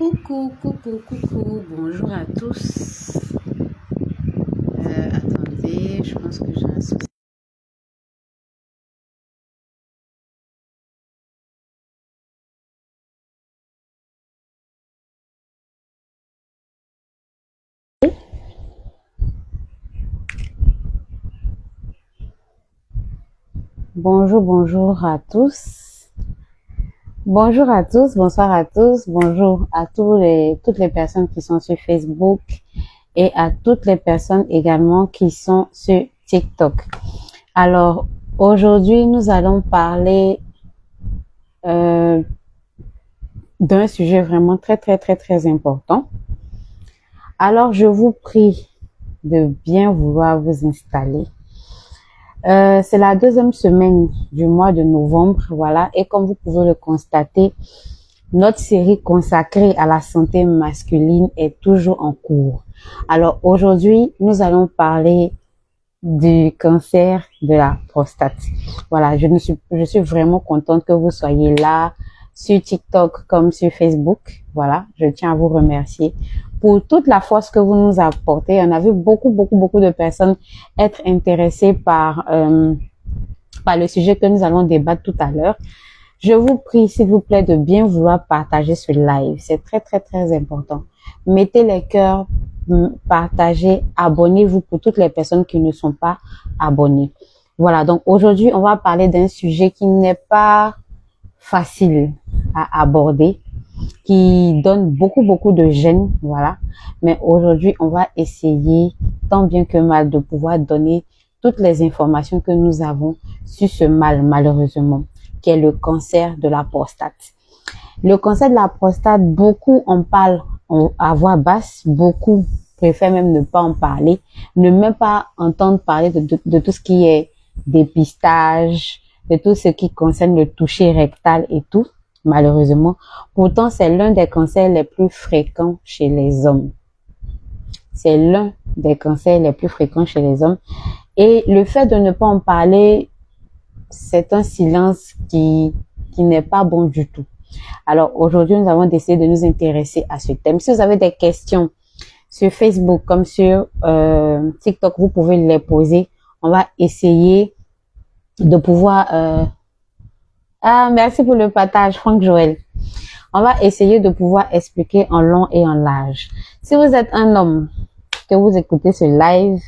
Coucou, coucou, coucou, bonjour à tous. Attendez, je pense que j'ai un souci. Bonjour à tous. Bonjour à tous, bonsoir à tous, bonjour à toutes les personnes qui sont sur Facebook et à toutes les personnes également qui sont sur TikTok. Alors, aujourd'hui, nous allons parler d'un sujet vraiment très important. Alors, je vous prie de bien vouloir vous installer. C'est la deuxième semaine du mois de novembre, voilà, et comme vous pouvez le constater, notre série consacrée à la santé masculine est toujours en cours. Alors aujourd'hui, nous allons parler du cancer de la prostate. Voilà, je suis vraiment contente que vous soyez là sur TikTok comme sur Facebook. Voilà, je tiens à vous remercier pour toute la force que vous nous apportez. On a vu beaucoup de personnes être intéressées par le sujet que nous allons débattre tout à l'heure. Je vous prie, s'il vous plaît, de bien vouloir partager ce live. C'est très important. Mettez les cœurs, partagez, abonnez-vous pour toutes les personnes qui ne sont pas abonnées. Voilà, donc aujourd'hui, on va parler d'un sujet qui n'est pas facile à aborder, qui donne beaucoup de gêne, voilà. Mais aujourd'hui, on va essayer, tant bien que mal, de pouvoir donner toutes les informations que nous avons sur ce mal, malheureusement, qui est le cancer de la prostate. Le cancer de la prostate, beaucoup en parlent à voix basse, beaucoup préfèrent même ne pas en parler, ne même pas entendre parler de tout ce qui est dépistage, de tout ce qui concerne le toucher rectal et tout, malheureusement. Pourtant, c'est l'un des cancers les plus fréquents chez les hommes. C'est l'un des cancers les plus fréquents chez les hommes. Et le fait de ne pas en parler, c'est un silence qui n'est pas bon du tout. Alors aujourd'hui, nous avons décidé de nous intéresser à ce thème. Si vous avez des questions sur Facebook comme sur TikTok, vous pouvez les poser. On va essayer de pouvoir... merci pour le partage, Franck Joël. On va essayer de pouvoir expliquer en long et en large. Si vous êtes un homme que vous écoutez ce live,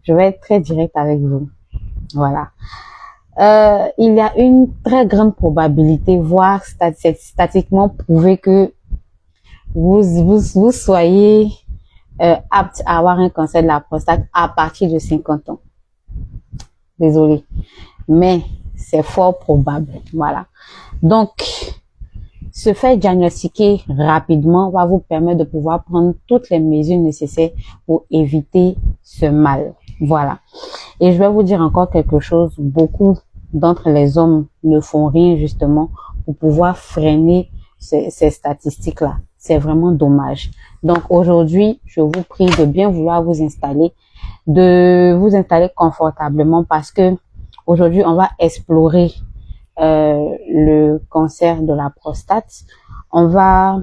je vais être très direct avec vous. Voilà. Il y a une très grande probabilité, voire statistiquement prouvé, que vous soyez apte à avoir un cancer de la prostate à partir de 50 ans. Désolée, mais c'est fort probable. Voilà. Donc, se faire diagnostiquer rapidement va vous permettre de pouvoir prendre toutes les mesures nécessaires pour éviter ce mal. Voilà. Et je vais vous dire encore quelque chose. Beaucoup d'entre les hommes ne font rien justement pour pouvoir freiner ces statistiques-là. C'est vraiment dommage. Donc aujourd'hui, je vous prie de bien vouloir vous installer, confortablement, parce que aujourd'hui, on va explorer le cancer de la prostate. On va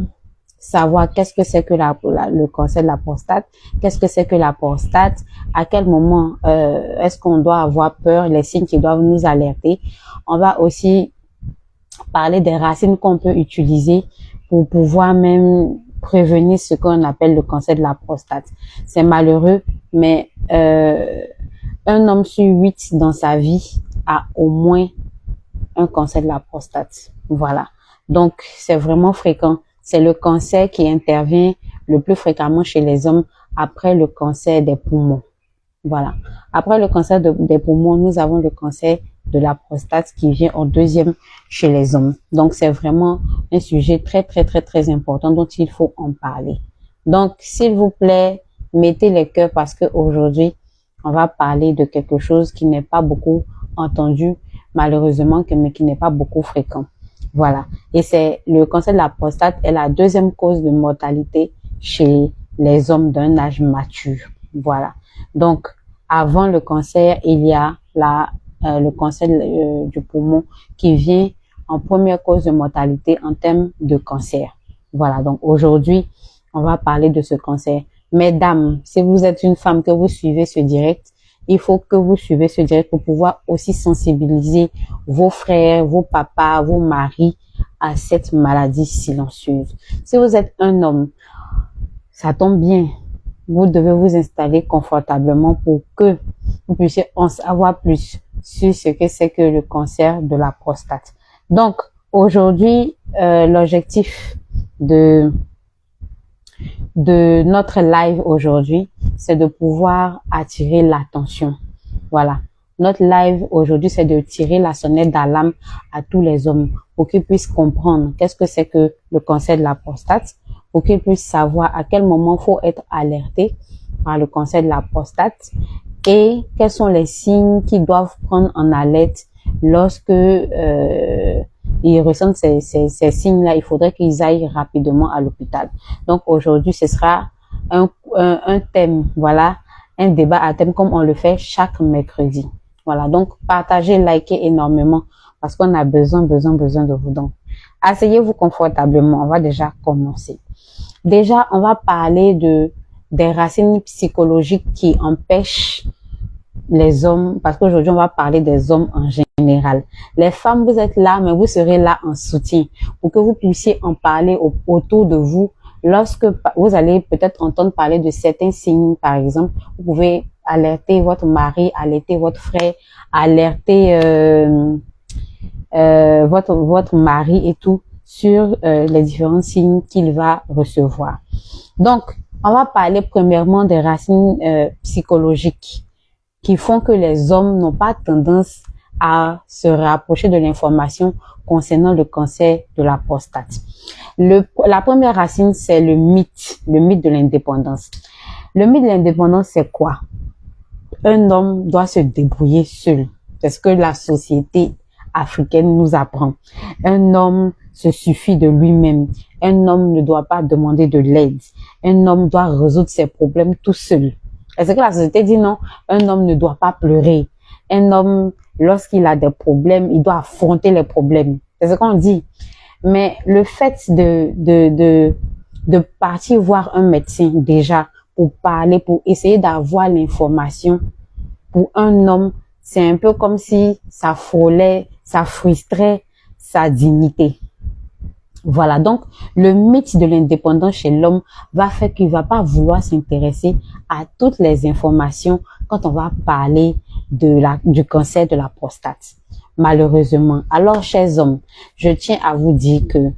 savoir qu'est-ce que c'est que le cancer de la prostate, qu'est-ce que c'est que la prostate, à quel moment est-ce qu'on doit avoir peur, les signes qui doivent nous alerter. On va aussi parler des racines qu'on peut utiliser pour pouvoir même prévenir ce qu'on appelle le cancer de la prostate. C'est malheureux, mais un homme sur 8 dans sa vie a au moins un cancer de la prostate. Voilà. Donc, c'est vraiment fréquent. C'est le cancer qui intervient le plus fréquemment chez les hommes après le cancer des poumons. Voilà. Après le cancer des poumons, nous avons le cancer de la prostate qui vient en deuxième chez les hommes. Donc, c'est vraiment un sujet très important dont il faut en parler. Donc, s'il vous plaît, mettez les cœurs parce que aujourd'hui, on va parler de quelque chose qui n'est pas beaucoup entendu, malheureusement, mais qui n'est pas beaucoup fréquent. Voilà. Et c'est le cancer de la prostate est la deuxième cause de mortalité chez les hommes d'un âge mature. Voilà. Donc, avant le cancer, il y a le cancer du poumon qui vient en première cause de mortalité en termes de cancer. Voilà, donc aujourd'hui, on va parler de ce cancer. Mesdames, si vous êtes une femme que vous suivez ce direct, il faut que vous suivez ce direct pour pouvoir aussi sensibiliser vos frères, vos papas, vos maris à cette maladie silencieuse. Si vous êtes un homme, ça tombe bien. Vous devez vous installer confortablement pour que vous puissiez en savoir plus sur ce que c'est que le cancer de la prostate. Donc, aujourd'hui, l'objectif de notre live aujourd'hui, c'est de pouvoir attirer l'attention. Voilà. Notre live aujourd'hui, c'est de tirer la sonnette d'alarme à tous les hommes pour qu'ils puissent comprendre qu'est-ce que c'est que le cancer de la prostate, pour qu'ils puissent savoir à quel moment faut être alerté par le cancer de la prostate et quels sont les signes qu'ils doivent prendre en alerte lorsque ils ressentent ces signes-là. Il faudrait qu'ils aillent rapidement à l'hôpital. Donc aujourd'hui, ce sera un thème, voilà, un débat à thème comme on le fait chaque mercredi. Voilà, donc partagez, likez énormément parce qu'on a besoin de vous. Donc, asseyez-vous confortablement. On va déjà commencer. Déjà, on va parler des racines psychologiques qui empêchent les hommes, parce qu'aujourd'hui, on va parler des hommes en général. Les femmes, vous êtes là, mais vous serez là en soutien pour que vous puissiez en parler autour de vous. Lorsque vous allez peut-être entendre parler de certains signes, par exemple, vous pouvez alerter votre mari, alerter votre frère, alerter votre mari et tout sur les différents signes qu'il va recevoir. Donc, on va parler premièrement des racines psychologiques qui font que les hommes n'ont pas tendance à se rapprocher de l'information concernant le cancer de la prostate. La première racine, c'est le mythe de l'indépendance. Le mythe de l'indépendance, c'est quoi? Un homme doit se débrouiller seul. C'est ce que la société africaine nous apprend. Un homme se suffit de lui-même. Un homme ne doit pas demander de l'aide. Un homme doit résoudre ses problèmes tout seul. Est-ce que la société dit non? Un homme ne doit pas pleurer. Un homme, lorsqu'il a des problèmes, il doit affronter les problèmes. C'est ce qu'on dit. Mais le fait de partir voir un médecin déjà pour parler, pour essayer d'avoir l'information, pour un homme, c'est un peu comme si ça frôlait, ça frustrait sa dignité. Voilà, donc le mythe de l'indépendance chez l'homme va faire qu'il va pas vouloir s'intéresser à toutes les informations quand on va parler du cancer de la prostate. Malheureusement. Alors, chers hommes, je tiens à vous dire que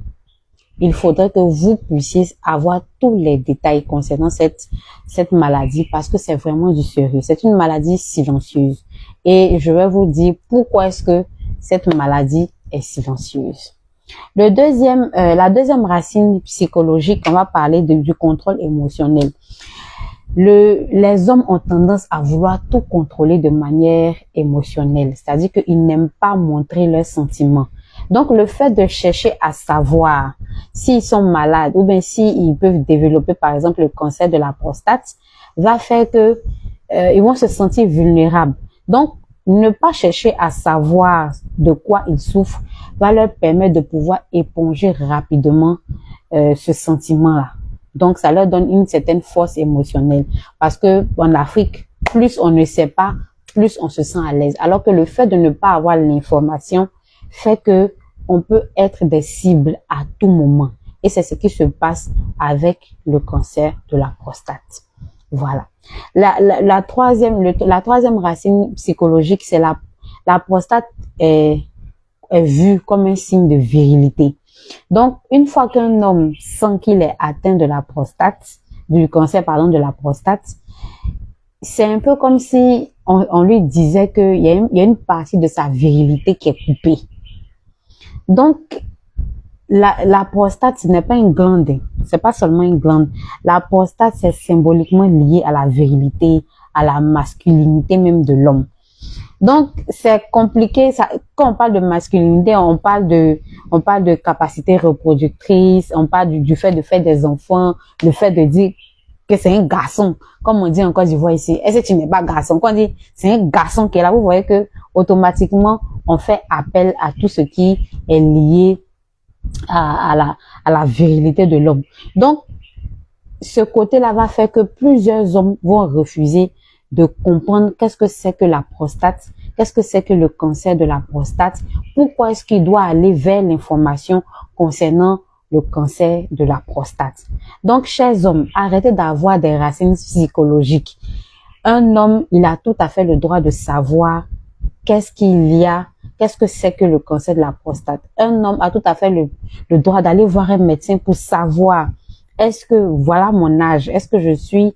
il faudrait que vous puissiez avoir tous les détails concernant cette maladie parce que c'est vraiment du sérieux. C'est une maladie silencieuse. Et je vais vous dire pourquoi est-ce que cette maladie est silencieuse. La deuxième racine psychologique, on va parler du contrôle émotionnel. Les hommes ont tendance à vouloir tout contrôler de manière émotionnelle, c'est-à-dire qu'ils n'aiment pas montrer leurs sentiments. Donc, le fait de chercher à savoir s'ils sont malades ou bien s'ils peuvent développer, par exemple, le cancer de la prostate, va faire que ils vont se sentir vulnérables. Donc, ne pas chercher à savoir de quoi ils souffrent va leur permettre de pouvoir éponger rapidement ce sentiment-là. Donc, ça leur donne une certaine force émotionnelle. Parce que en Afrique, plus on ne sait pas, plus on se sent à l'aise. Alors que le fait de ne pas avoir l'information fait que on peut être des cibles à tout moment. Et c'est ce qui se passe avec le cancer de la prostate. Voilà. La troisième racine psychologique, c'est la prostate est vue comme un signe de virilité. Donc, une fois qu'un homme sent qu'il est atteint de la prostate, du cancer, pardon, de la prostate, c'est un peu comme si on lui disait qu'il y a une partie de sa virilité qui est coupée. Donc, la prostate, ce n'est pas une glande, c'est pas seulement une glande. La prostate, c'est symboliquement lié à la virilité, à la masculinité même de l'homme. Donc, c'est compliqué. Quand on parle de masculinité, on parle de capacité reproductrice, on parle du fait de faire des enfants, le fait de dire que c'est un garçon. Comme on dit en Côte d'Ivoire ici, est-ce que tu n'es pas garçon? Quand on dit c'est un garçon qui est là, vous voyez que automatiquement, on fait appel à tout ce qui est lié à, à la, à la virilité de l'homme. Donc, ce côté-là va faire que plusieurs hommes vont refuser de comprendre qu'est-ce que c'est que la prostate, qu'est-ce que c'est que le cancer de la prostate, pourquoi est-ce qu'il doit aller vers l'information concernant le cancer de la prostate. Donc, chers hommes, arrêtez d'avoir des racines psychologiques. Un homme, il a tout à fait le droit de savoir qu'est-ce qu'il y a, qu'est-ce que c'est que le cancer de la prostate. Un homme a tout à fait le droit d'aller voir un médecin pour savoir est-ce que voilà mon âge, est-ce que je suis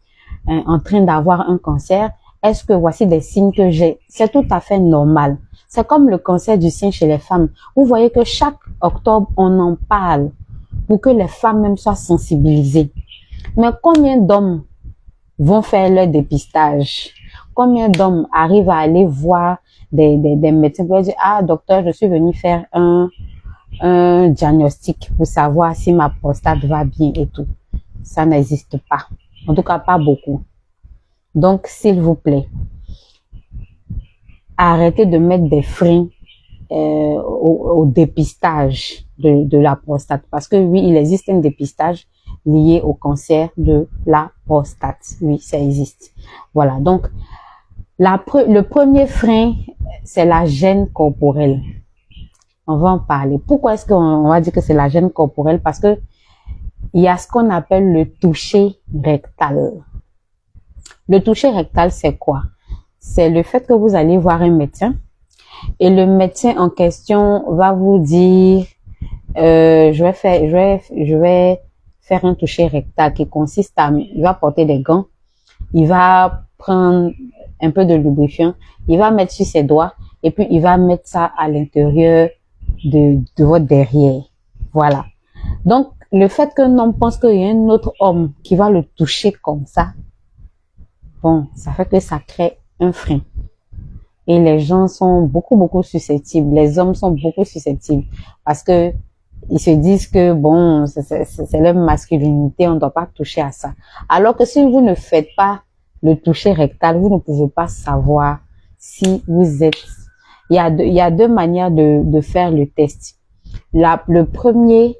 en train d'avoir un cancer, est-ce que voici des signes que j'ai. C'est tout à fait normal. C'est comme le cancer du sein chez les femmes. Vous voyez que chaque octobre, on en parle pour que les femmes même soient sensibilisées. Mais combien d'hommes vont faire leur dépistage? Combien d'hommes arrivent à aller voir des médecins pour dire, ah docteur, je suis venu faire un diagnostic pour savoir si ma prostate va bien et tout. Ça n'existe pas. En tout cas, pas beaucoup. Donc, s'il vous plaît, arrêtez de mettre des freins au dépistage de la prostate. Parce que oui, il existe un dépistage lié au cancer de la prostate. Oui, ça existe. Voilà. Donc, le premier frein, c'est la gêne corporelle. On va en parler. Pourquoi est-ce qu'on va dire que c'est la gêne corporelle? Parce que il y a ce qu'on appelle le toucher rectal. Le toucher rectal, c'est quoi? C'est le fait que vous allez voir un médecin et le médecin en question va vous dire je vais faire un toucher rectal qui consiste à, il va porter des gants, il va prendre un peu de lubrifiant, il va mettre sur ses doigts et puis il va mettre ça à l'intérieur de votre derrière. Voilà. Donc, le fait qu'un homme pense qu'il y a un autre homme qui va le toucher comme ça, bon, ça fait que ça crée un frein. Et les gens sont beaucoup susceptibles. Les hommes sont beaucoup susceptibles parce que ils se disent que bon, c'est leur masculinité, on ne doit pas toucher à ça. Alors que si vous ne faites pas le toucher rectal, vous ne pouvez pas savoir si vous êtes. Il y a deux manières de faire le test. Le premier,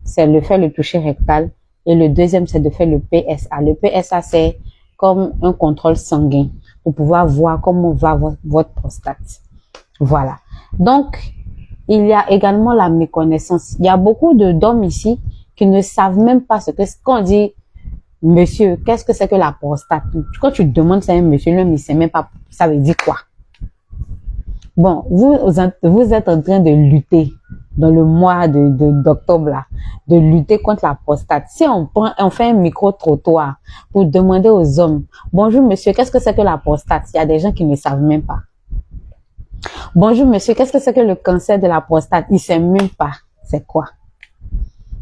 c'est de faire le toucher rectal et le deuxième, c'est de faire le PSA. Le PSA, c'est comme un contrôle sanguin pour pouvoir voir comment va votre prostate. Voilà. Donc, il y a également la méconnaissance. Il y a beaucoup d'hommes ici qui ne savent même pas ce que, quand on dit, monsieur, qu'est-ce que c'est que la prostate? Quand tu demandes ça à un monsieur, l'homme, il sait même pas, ça veut dire quoi? Bon, vous êtes en train de lutter dans le mois d'octobre là, de lutter contre la prostate. Si on fait un micro-trottoir pour demander aux hommes, bonjour monsieur, qu'est-ce que c'est que la prostate? Il y a des gens qui ne savent même pas. Bonjour monsieur, qu'est-ce que c'est que le cancer de la prostate? Ils ne savent même pas c'est quoi.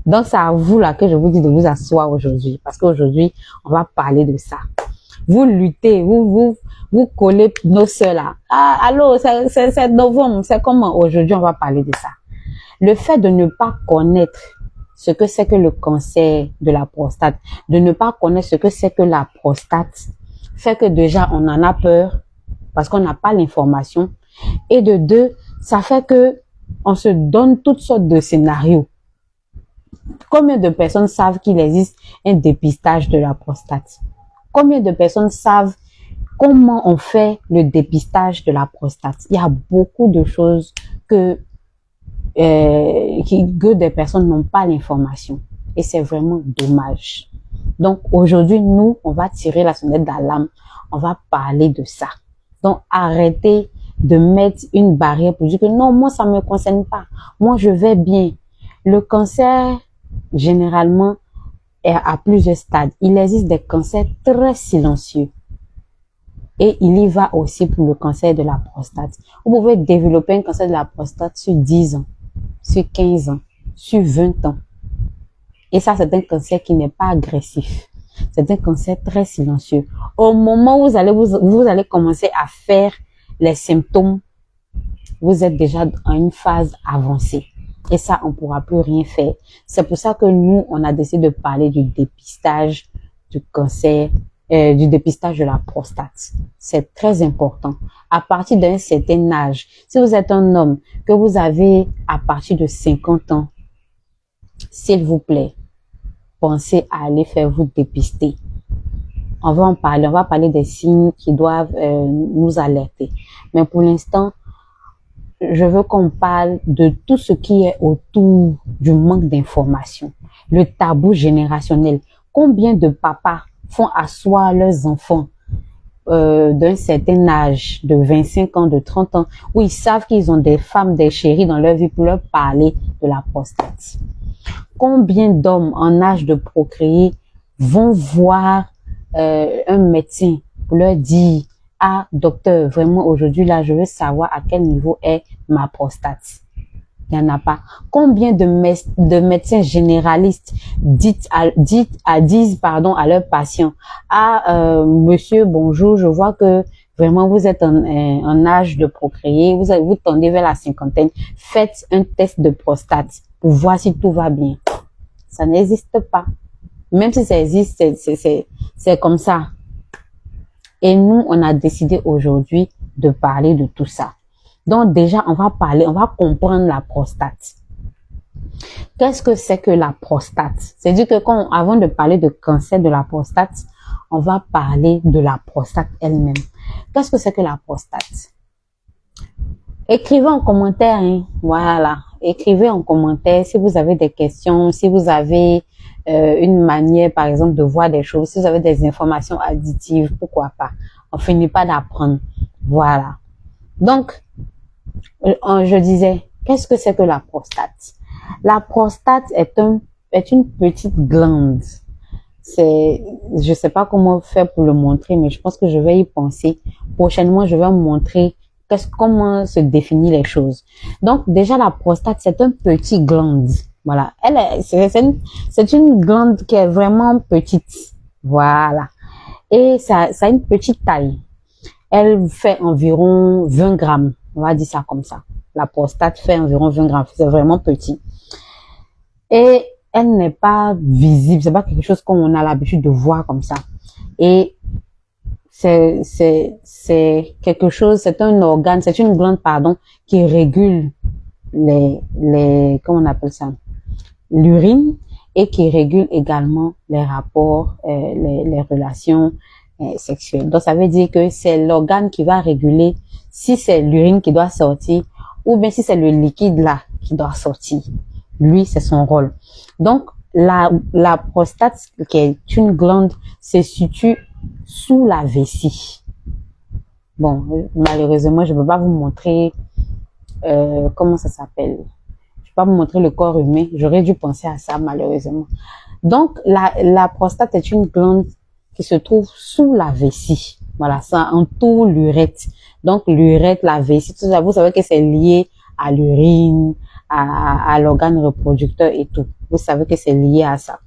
Donc c'est à vous là que je vous dis de vous asseoir aujourd'hui, parce qu'aujourd'hui, on va parler de ça. Vous luttez, vous collez nos sœurs là. Ah, allô, c'est novembre, c'est comment? Aujourd'hui, on va parler de ça. Le fait de ne pas connaître ce que c'est que le cancer de la prostate, de ne pas connaître ce que c'est que la prostate, fait que déjà, on en a peur parce qu'on n'a pas l'information. Et de deux, ça fait que on se donne toutes sortes de scénarios. Combien de personnes savent qu'il existe un dépistage de la prostate? Combien de personnes savent comment on fait le dépistage de la prostate? Il y a beaucoup de choses que des personnes n'ont pas l'information. Et c'est vraiment dommage. Donc aujourd'hui, nous, on va tirer la sonnette d'alarme. On va parler de ça. Donc arrêtez de mettre une barrière pour dire que non, moi, ça ne me concerne pas. Moi, je vais bien. Le cancer, généralement, à plusieurs stades. Il existe des cancers très silencieux. Et il y va aussi pour le cancer de la prostate. Vous pouvez développer un cancer de la prostate sur 10 ans, sur 15 ans, sur 20 ans. Et ça, c'est un cancer qui n'est pas agressif. C'est un cancer très silencieux. Au moment où vous allez commencer à faire les symptômes, vous êtes déjà en une phase avancée. Et ça, on ne pourra plus rien faire. C'est pour ça que nous, on a décidé de parler du dépistage du cancer, du dépistage de la prostate. C'est très important. À partir d'un certain âge, si vous êtes un homme, que vous avez à partir de 50 ans, s'il vous plaît, pensez à aller faire vous dépister. On va en parler, on va parler des signes qui doivent nous alerter. Mais pour l'instant, je veux qu'on parle de tout ce qui est autour du manque d'information, le tabou générationnel. Combien de papas font asseoir leurs enfants d'un certain âge, de 25 ans, de 30 ans, où ils savent qu'ils ont des femmes, des chéris dans leur vie pour leur parler de la prostate? Combien d'hommes en âge de procréer vont voir un médecin pour leur dire: ah, docteur, vraiment aujourd'hui là, je veux savoir à quel niveau est ma prostate. Il n'y en a pas. Combien de médecins généralistes disent à leurs patients: ah, monsieur, bonjour, je vois que vraiment vous êtes en âge de procréer, vous tendez vers la cinquantaine, faites un test de prostate pour voir si tout va bien. Ça n'existe pas. Même si ça existe, c'est comme ça. Et nous, on a décidé aujourd'hui de parler de tout ça. Donc déjà, on va comprendre la prostate. Qu'est-ce que c'est que la prostate? C'est-à-dire que avant de parler de cancer de la prostate, on va parler de la prostate elle-même. Qu'est-ce que c'est que la prostate? Écrivez en commentaire, hein. Voilà. Écrivez en commentaire si vous avez des questions, si vous avez une manière, par exemple, de voir des choses, si vous avez des informations additives, pourquoi pas. On finit pas d'apprendre. Voilà. Donc, je disais, qu'est-ce que c'est que la prostate? La prostate est une petite glande. Je sais pas comment faire pour le montrer, mais je pense que je vais y penser. Prochainement, je vais vous montrer comment se définit les choses. Donc, déjà, la prostate, c'est un petit glande. Voilà. C'est une glande qui est vraiment petite. Voilà. Et ça a une petite taille. Elle fait environ 20 grammes. On va dire ça comme ça. La prostate fait environ 20 grammes. C'est vraiment petit. Et elle n'est pas visible. C'est pas quelque chose qu'on a l'habitude de voir comme ça. Et c'est quelque chose, c'est un organe, c'est une glande, pardon, qui régule comment on appelle ça? L'urine, et qui régule également les rapports, les relations sexuelles. Donc, ça veut dire que c'est l'organe qui va réguler si c'est l'urine qui doit sortir ou bien si c'est le liquide là qui doit sortir. Lui, c'est son rôle. Donc, la prostate, qui est une glande, se situe sous la vessie. Bon, malheureusement, je ne peux pas vous montrer comment ça s'appelle. Je ne peux pas vous montrer le corps humain. J'aurais dû penser à ça, malheureusement. Donc, la prostate est une glande qui se trouve sous la vessie. Voilà, ça entoure l'urètre. Donc, l'urètre, la vessie, tout ça, vous savez que c'est lié à l'urine, à l'organe reproducteur et tout. Vous savez que c'est lié à ça.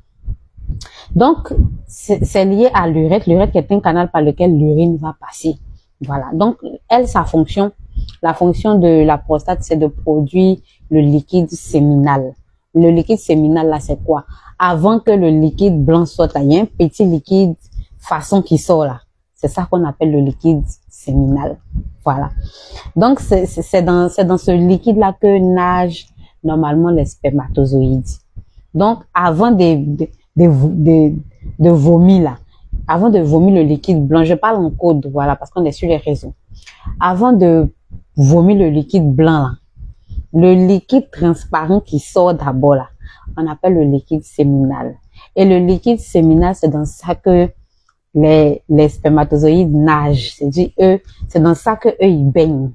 Donc, c'est lié à l'urètre. L'urètre est un canal par lequel l'urine va passer. Voilà. Donc, sa fonction, la fonction de la prostate, c'est de produire le liquide séminal. Le liquide séminal, là, c'est quoi? Avant que le liquide blanc sorte, là, il y a un petit liquide façon qui sort là. C'est ça qu'on appelle le liquide séminal. Voilà. Donc, c'est dans ce liquide-là que nagent normalement les spermatozoïdes. Donc, avant de vomir là, avant de vomir le liquide blanc, je parle en code, voilà, parce qu'on est sur les réseaux. Avant de vomir le liquide blanc là, le liquide transparent qui sort d'abord là, on appelle le liquide séminal. Et le liquide séminal, c'est dans ça que les spermatozoïdes nagent. C'est dans ça que eux, ils baignent.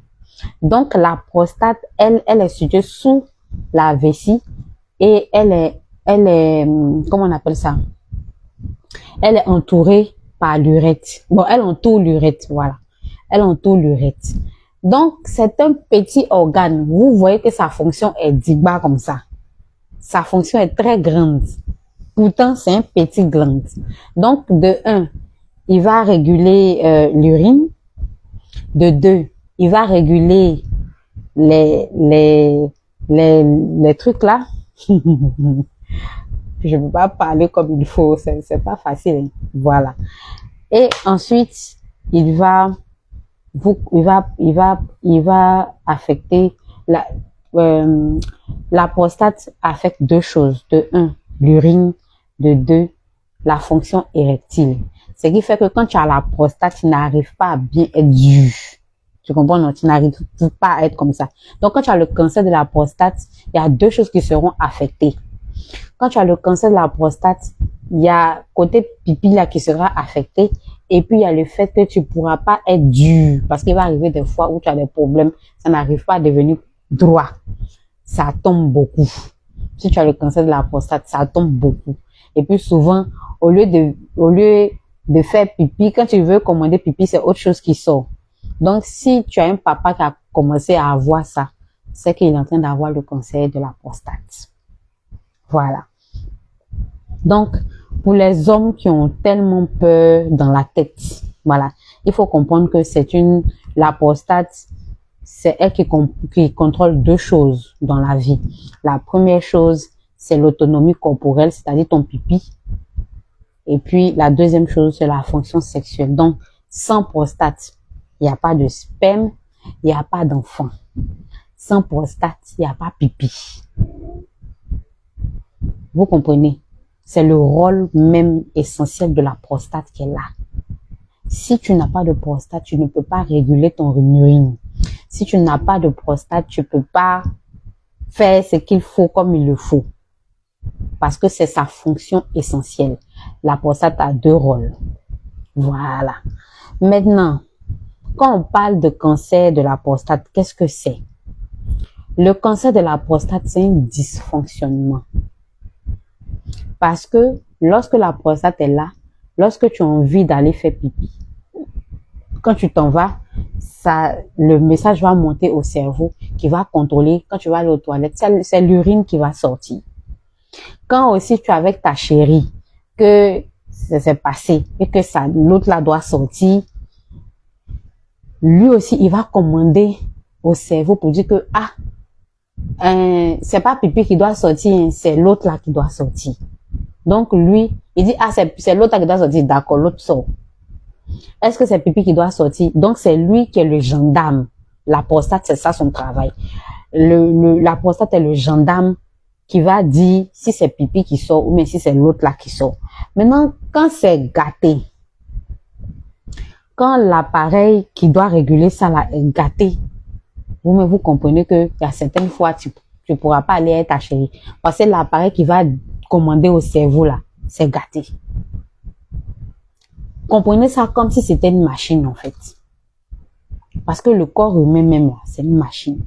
Donc, la prostate, elle est située sous la vessie et elle est, comment on appelle ça? Elle est entourée par l'urètre. Bon, elle entoure l'urètre, voilà. Elle entoure l'urètre. Donc, c'est un petit organe. Vous voyez que sa fonction est digba comme ça. Sa fonction est très grande. Pourtant, c'est un petit glande. Donc, de 1, il va réguler l'urine. De 2, il va réguler les trucs là. Je peux pas parler comme il faut, c'est pas facile. Voilà. Et ensuite, il va affecter la prostate affecte deux choses. De un, l'urine. De deux, la fonction érectile. Ce qui fait que quand tu as la prostate, tu n'arrives pas à bien être dur. Tu comprends, non? Tu n'arrives pas à être comme ça. Donc, quand tu as le cancer de la prostate, il y a deux choses qui seront affectées. Quand tu as le cancer de la prostate, il y a côté pipi là qui sera affecté. Et puis, il y a le fait que tu pourras pas être dur. Parce qu'il va arriver des fois où tu as des problèmes. Ça n'arrive pas à devenir droit. Ça tombe beaucoup. Si tu as le cancer de la prostate, ça tombe beaucoup. Et puis, souvent, au lieu de faire pipi, quand tu veux commander pipi, c'est autre chose qui sort. Donc, si tu as un papa qui a commencé à avoir ça, c'est qu'il est en train d'avoir le cancer de la prostate. Voilà. Donc, pour les hommes qui ont tellement peur dans la tête, voilà, il faut comprendre que la prostate, c'est elle qui contrôle deux choses dans la vie. La première chose, c'est l'autonomie corporelle, c'est-à-dire ton pipi. Et puis, la deuxième chose, c'est la fonction sexuelle. Donc, sans prostate, il n'y a pas de sperme, il n'y a pas d'enfant. Sans prostate, il n'y a pas pipi. Vous comprenez? C'est le rôle même essentiel de la prostate qui est là. Si tu n'as pas de prostate, tu ne peux pas réguler ton urine. Si tu n'as pas de prostate, tu ne peux pas faire ce qu'il faut comme il le faut. Parce que c'est sa fonction essentielle. La prostate a deux rôles. Voilà. Maintenant, quand on parle de cancer de la prostate, qu'est-ce que c'est? Le cancer de la prostate, c'est un dysfonctionnement. Parce que lorsque la prostate est là, lorsque tu as envie d'aller faire pipi, quand tu t'en vas, le message va monter au cerveau qui va contrôler. Quand tu vas aller aux toilettes, c'est l'urine qui va sortir. Quand aussi tu es avec ta chérie, que ça s'est passé et que l'autre là doit sortir, lui aussi, il va commander au cerveau pour dire que, c'est pas pipi qui doit sortir, c'est l'autre là qui doit sortir. Donc, lui, il dit, c'est l'autre là qui doit sortir. D'accord, l'autre sort. Est-ce que c'est pipi qui doit sortir? Donc, c'est lui qui est le gendarme. La prostate, c'est ça son travail. La prostate est le gendarme qui va dire si c'est pipi qui sort ou bien si c'est l'autre là qui sort. Maintenant, quand c'est gâté, quand l'appareil qui doit réguler ça là est gâté, vous comprenez que il y a certaines fois tu pourras pas aller avec ta chérie parce que l'appareil qui va commander au cerveau là, c'est gâté. Comprenez ça comme si c'était une machine en fait. Parce que le corps humain même là, c'est une machine.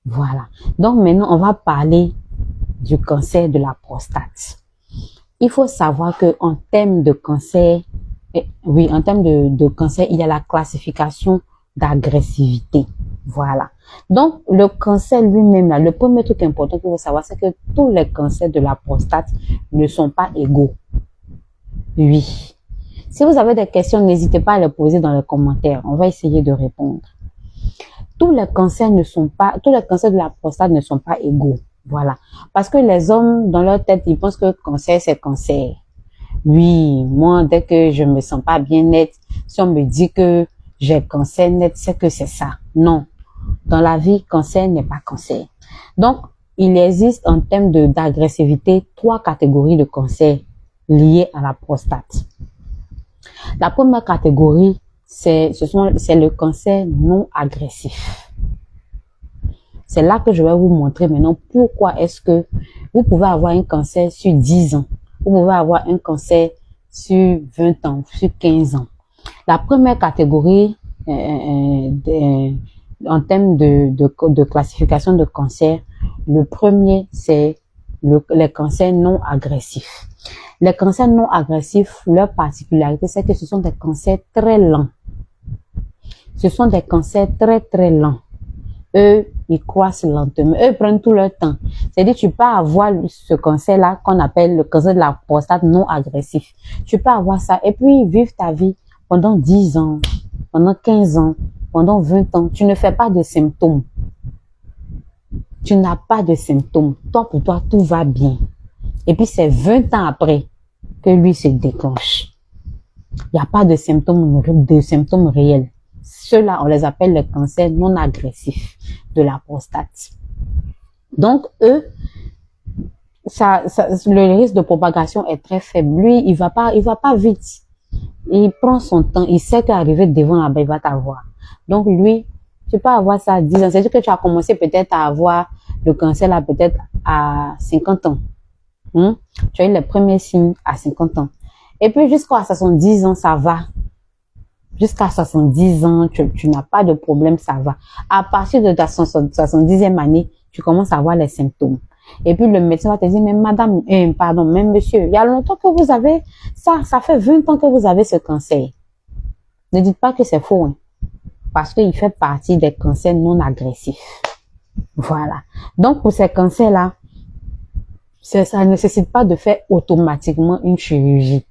Voilà. Donc maintenant, on va parler du cancer de la prostate. Il faut savoir que en termes de cancer, en termes de cancer, il y a la classification d'agressivité. Voilà. Donc, le cancer lui-même, là, le premier truc important qu'il faut savoir, c'est que tous les cancers de la prostate ne sont pas égaux. Oui. Si vous avez des questions, n'hésitez pas à les poser dans les commentaires. On va essayer de répondre. Tous les cancers de la prostate ne sont pas égaux. Voilà. Parce que les hommes, dans leur tête, ils pensent que cancer, c'est cancer. Oui, moi, dès que je me sens pas bien net, si on me dit que j'ai cancer net, c'est que c'est ça. Non. Dans la vie, cancer n'est pas cancer. Donc, il existe en termes d'agressivité 3 catégories de cancers liés à la prostate. La première catégorie, c'est le cancer non agressif. C'est là que je vais vous montrer maintenant pourquoi est-ce que vous pouvez avoir un cancer sur 10 ans. Vous pouvez avoir un cancer sur 20 ans, sur 15 ans. La première catégorie, en termes de classification de cancer, le premier, c'est les cancers non agressifs. Les cancers non agressifs, leur particularité, c'est que ce sont des cancers très lents. Ce sont des cancers très, très lents. Eux, ils croissent lentement. Eux, ils prennent tout leur temps. C'est-à-dire, tu peux avoir ce cancer-là qu'on appelle le cancer de la prostate non agressif. Tu peux avoir ça et puis vivre ta vie pendant 10 ans, pendant 15 ans, pendant 20 ans. Tu ne fais pas de symptômes. Tu n'as pas de symptômes. Toi, pour toi, tout va bien. Et puis, c'est 20 ans après que lui se déclenche. Il n'y a pas de symptômes réels. Ceux-là, on les appelle les cancers non agressifs de la prostate. Donc, eux, le risque de propagation est très faible. Lui, il va pas vite. Il prend son temps. Il sait qu'arriver devant là-bas, il va t'avoir. Donc, lui, tu peux avoir ça à 10 ans. C'est-à-dire que tu as commencé peut-être à avoir le cancer là, peut-être à 50 ans. Tu as eu les premiers signes à 50 ans. Et puis, jusqu'à 70 ans, ça va. Jusqu'à 70 ans, tu n'as pas de problème, ça va. À partir de ta 70e année, tu commences à avoir les symptômes. Et puis le médecin va te dire, mais madame, même monsieur, il y a longtemps que vous avez ça fait 20 ans que vous avez ce cancer. Ne dites pas que c'est faux, hein, parce qu'il fait partie des cancers non agressifs. Voilà. Donc pour ces cancers-là, ça ne nécessite pas de faire automatiquement une chirurgie.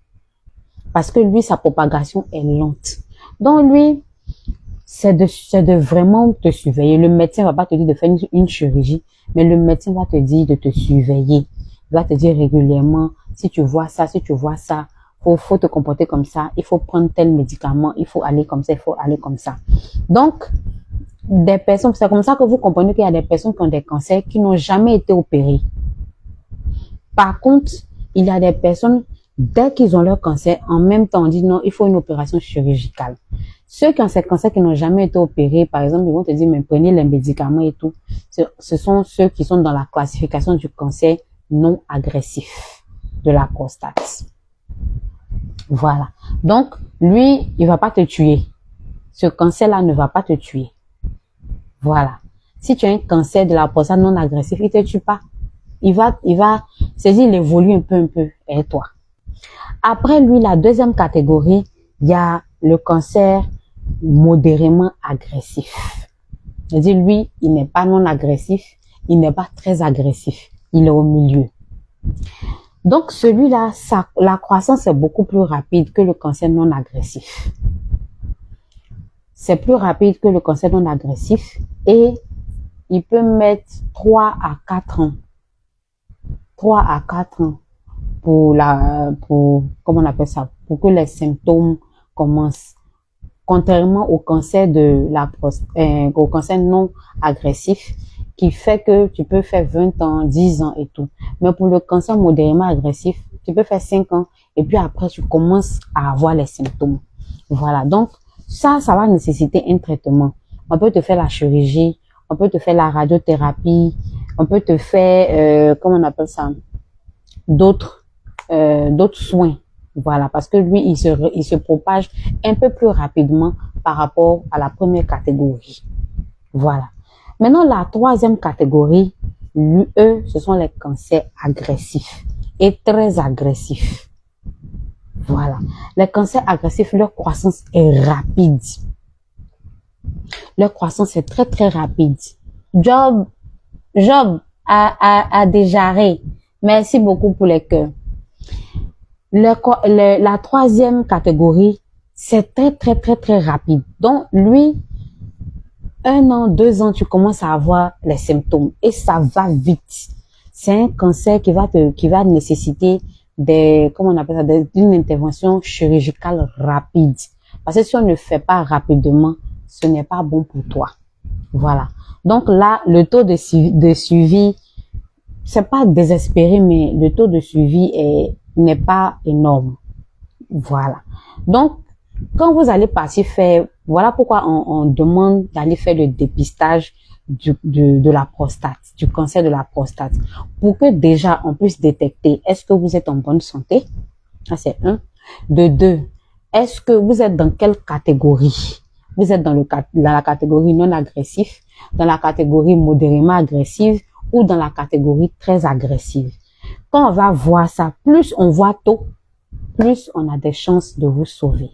Parce que lui, sa propagation est lente. Donc lui, c'est de vraiment te surveiller. Le médecin va pas te dire de faire une chirurgie, mais le médecin va te dire de te surveiller. Il va te dire régulièrement, si tu vois ça, faut te comporter comme ça, il faut prendre tel médicament, il faut aller comme ça, il faut aller comme ça. Donc, des personnes, c'est comme ça que vous comprenez qu'il y a des personnes qui ont des cancers qui n'ont jamais été opérées. Par contre, il y a des personnes, dès qu'ils ont leur cancer, en même temps, on dit non, il faut une opération chirurgicale. Ceux qui ont ces cancers qui n'ont jamais été opérés, par exemple, ils vont te dire, mais prenez les médicaments et tout. Ce sont ceux qui sont dans la classification du cancer non agressif de la prostate. Voilà. Donc, lui, il va pas te tuer. Ce cancer-là ne va pas te tuer. Voilà. Si tu as un cancer de la prostate non agressif, il te tue pas. Il va, c'est-à-dire, il évolue un peu, et toi. Après lui, la deuxième catégorie, il y a le cancer modérément agressif. C'est-à-dire, lui, il n'est pas non agressif, il n'est pas très agressif. Il est au milieu. Donc, celui-là, la croissance est beaucoup plus rapide que le cancer non agressif. C'est plus rapide que le cancer non agressif et il peut mettre 3 à 4 ans. 3 à 4 ans comment on appelle ça, pour que les symptômes commencent. Contrairement au cancer au cancer non agressif, qui fait que tu peux faire 20 ans, 10 ans et tout. Mais pour le cancer modérément agressif, tu peux faire 5 ans et puis après, tu commences à avoir les symptômes. Voilà. Donc, ça va nécessiter un traitement. On peut te faire la chirurgie, on peut te faire la radiothérapie, on peut te faire, comment on appelle ça, d'autres soins. Voilà, parce que lui, il se propage un peu plus rapidement par rapport à la première catégorie. Voilà. Maintenant, la troisième catégorie, eux, ce sont les cancers agressifs et très agressifs. Voilà. Les cancers agressifs, leur croissance est rapide. Leur croissance est très, très rapide. Job a déjà arrêté. Merci beaucoup pour les cœurs. La troisième catégorie, c'est très, très, très, très rapide. Donc, lui, 1 an, 2 ans, tu commences à avoir les symptômes et ça va vite. C'est un cancer qui va nécessiter comment on appelle ça, une intervention chirurgicale rapide. Parce que si on ne fait pas rapidement, ce n'est pas bon pour toi. Voilà. Donc là, le taux de suivi, c'est pas désespéré, mais le taux de suivi n'est pas énorme. Voilà. Donc, quand vous allez passer faire, voilà pourquoi on demande d'aller faire le dépistage de la prostate, du cancer de la prostate, pour que déjà on puisse détecter est-ce que vous êtes en bonne santé, ça c'est 1. De 2, est-ce que vous êtes dans quelle catégorie? Vous êtes dans la catégorie non agressif, dans la catégorie modérément agressive ou dans la catégorie très agressive. Quand on va voir ça, plus on voit tôt, plus on a des chances de vous sauver.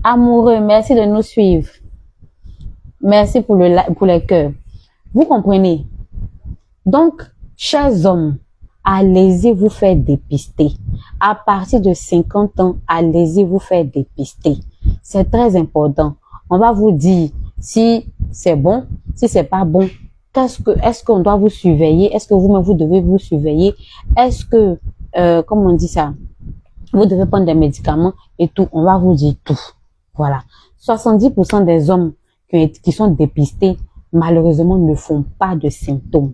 Amoureux, merci de nous suivre. Merci pour les cœurs. Vous comprenez? Donc, chers hommes, allez-y vous faire dépister. À partir de 50 ans, allez-y vous faire dépister. C'est très important. On va vous dire si c'est bon, si c'est pas bon. Est-ce qu'on doit vous surveiller? Est-ce que vous-même vous devez vous surveiller? Est-ce que, comment on dit ça? Vous devez prendre des médicaments et tout. On va vous dire tout. Voilà. 70% des hommes qui sont dépistés, malheureusement, ne font pas de symptômes.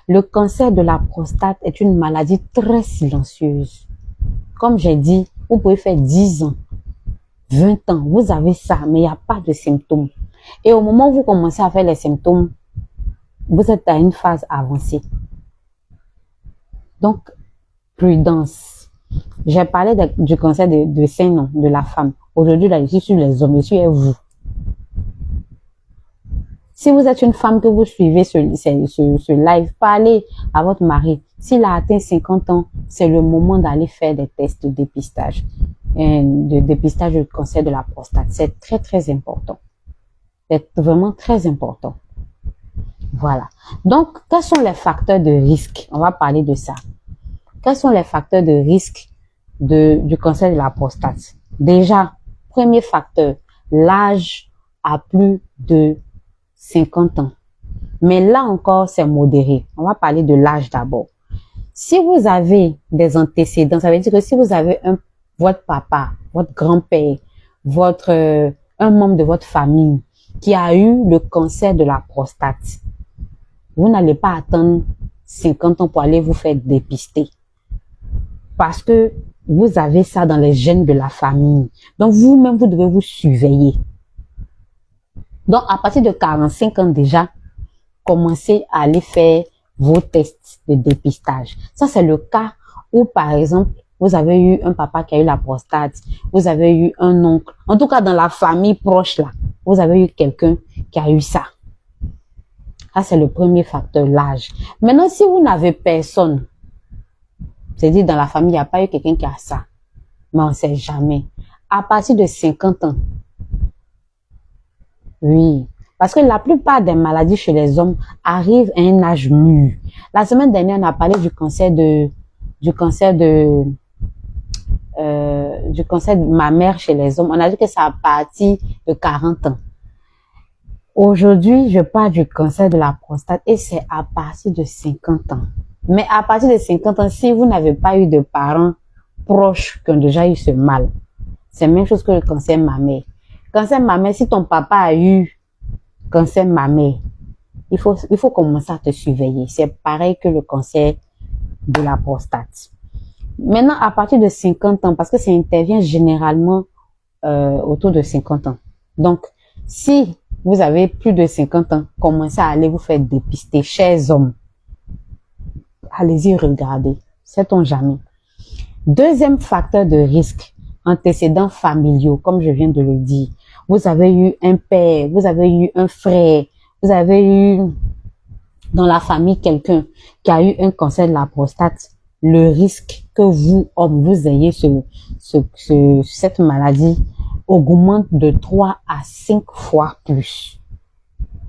Le cancer de la prostate est une maladie très silencieuse. Comme j'ai dit, vous pouvez faire 10 ans, 20 ans, vous avez ça, mais il n'y a pas de symptômes. Et au moment où vous commencez à faire les symptômes, vous êtes à une phase avancée. Donc, prudence. J'ai parlé du cancer de sein, non, de la femme. Aujourd'hui, là, je suis sur les hommes, je suis avec vous. Si vous êtes une femme que vous suivez ce live, parlez à votre mari. S'il a atteint 50 ans, c'est le moment d'aller faire des tests de dépistage. De dépistage du cancer de la prostate. C'est très, très important. C'est vraiment très important. Voilà. Donc, quels sont les facteurs de risque? On va parler de ça. Quels sont les facteurs de risque du cancer de la prostate? Déjà, premier facteur, l'âge à plus de 50 ans. Mais là encore, c'est modéré. On va parler de l'âge d'abord. Si vous avez des antécédents, ça veut dire que si vous avez votre papa, votre grand-père, un membre de votre famille qui a eu le cancer de la prostate, vous n'allez pas attendre 50 ans pour aller vous faire dépister. Parce que vous avez ça dans les gènes de la famille. Donc, vous-même, vous devez vous surveiller. Donc, à partir de 45 ans déjà, commencez à aller faire vos tests de dépistage. Ça, c'est le cas où, par exemple, vous avez eu un papa qui a eu la prostate, vous avez eu un oncle. En tout cas, dans la famille proche, là, vous avez eu quelqu'un qui a eu ça. Ça, c'est le premier facteur, l'âge. Maintenant, si vous n'avez personne, c'est-à-dire dans la famille, il n'y a pas eu quelqu'un qui a ça, mais on ne sait jamais. À partir de 50 ans, oui, parce que la plupart des maladies chez les hommes arrivent à un âge mûr. La semaine dernière, on a parlé du cancer de mammaire chez les hommes. On a dit que c'est à partir de 40 ans. Aujourd'hui, je parle du cancer de la prostate et c'est à partir de 50 ans. Mais à partir de 50 ans, si vous n'avez pas eu de parents proches qui ont déjà eu ce mal, c'est la même chose que le cancer mammaire. Cancer mammaire, si ton papa a eu cancer mammaire, il faut commencer à te surveiller. C'est pareil que le cancer de la prostate. Maintenant, à partir de 50 ans, parce que ça intervient généralement autour de 50 ans. Donc, si vous avez plus de 50 ans, commencez à aller vous faire dépister, chers hommes. Allez-y, regardez. Sait-on jamais. Deuxième facteur de risque, antécédents familiaux, comme je viens de le dire. Vous avez eu un père, vous avez eu un frère, vous avez eu dans la famille quelqu'un qui a eu un cancer de la prostate. Le risque que vous, hommes, vous ayez cette maladie augmente de 3 à 5 fois plus.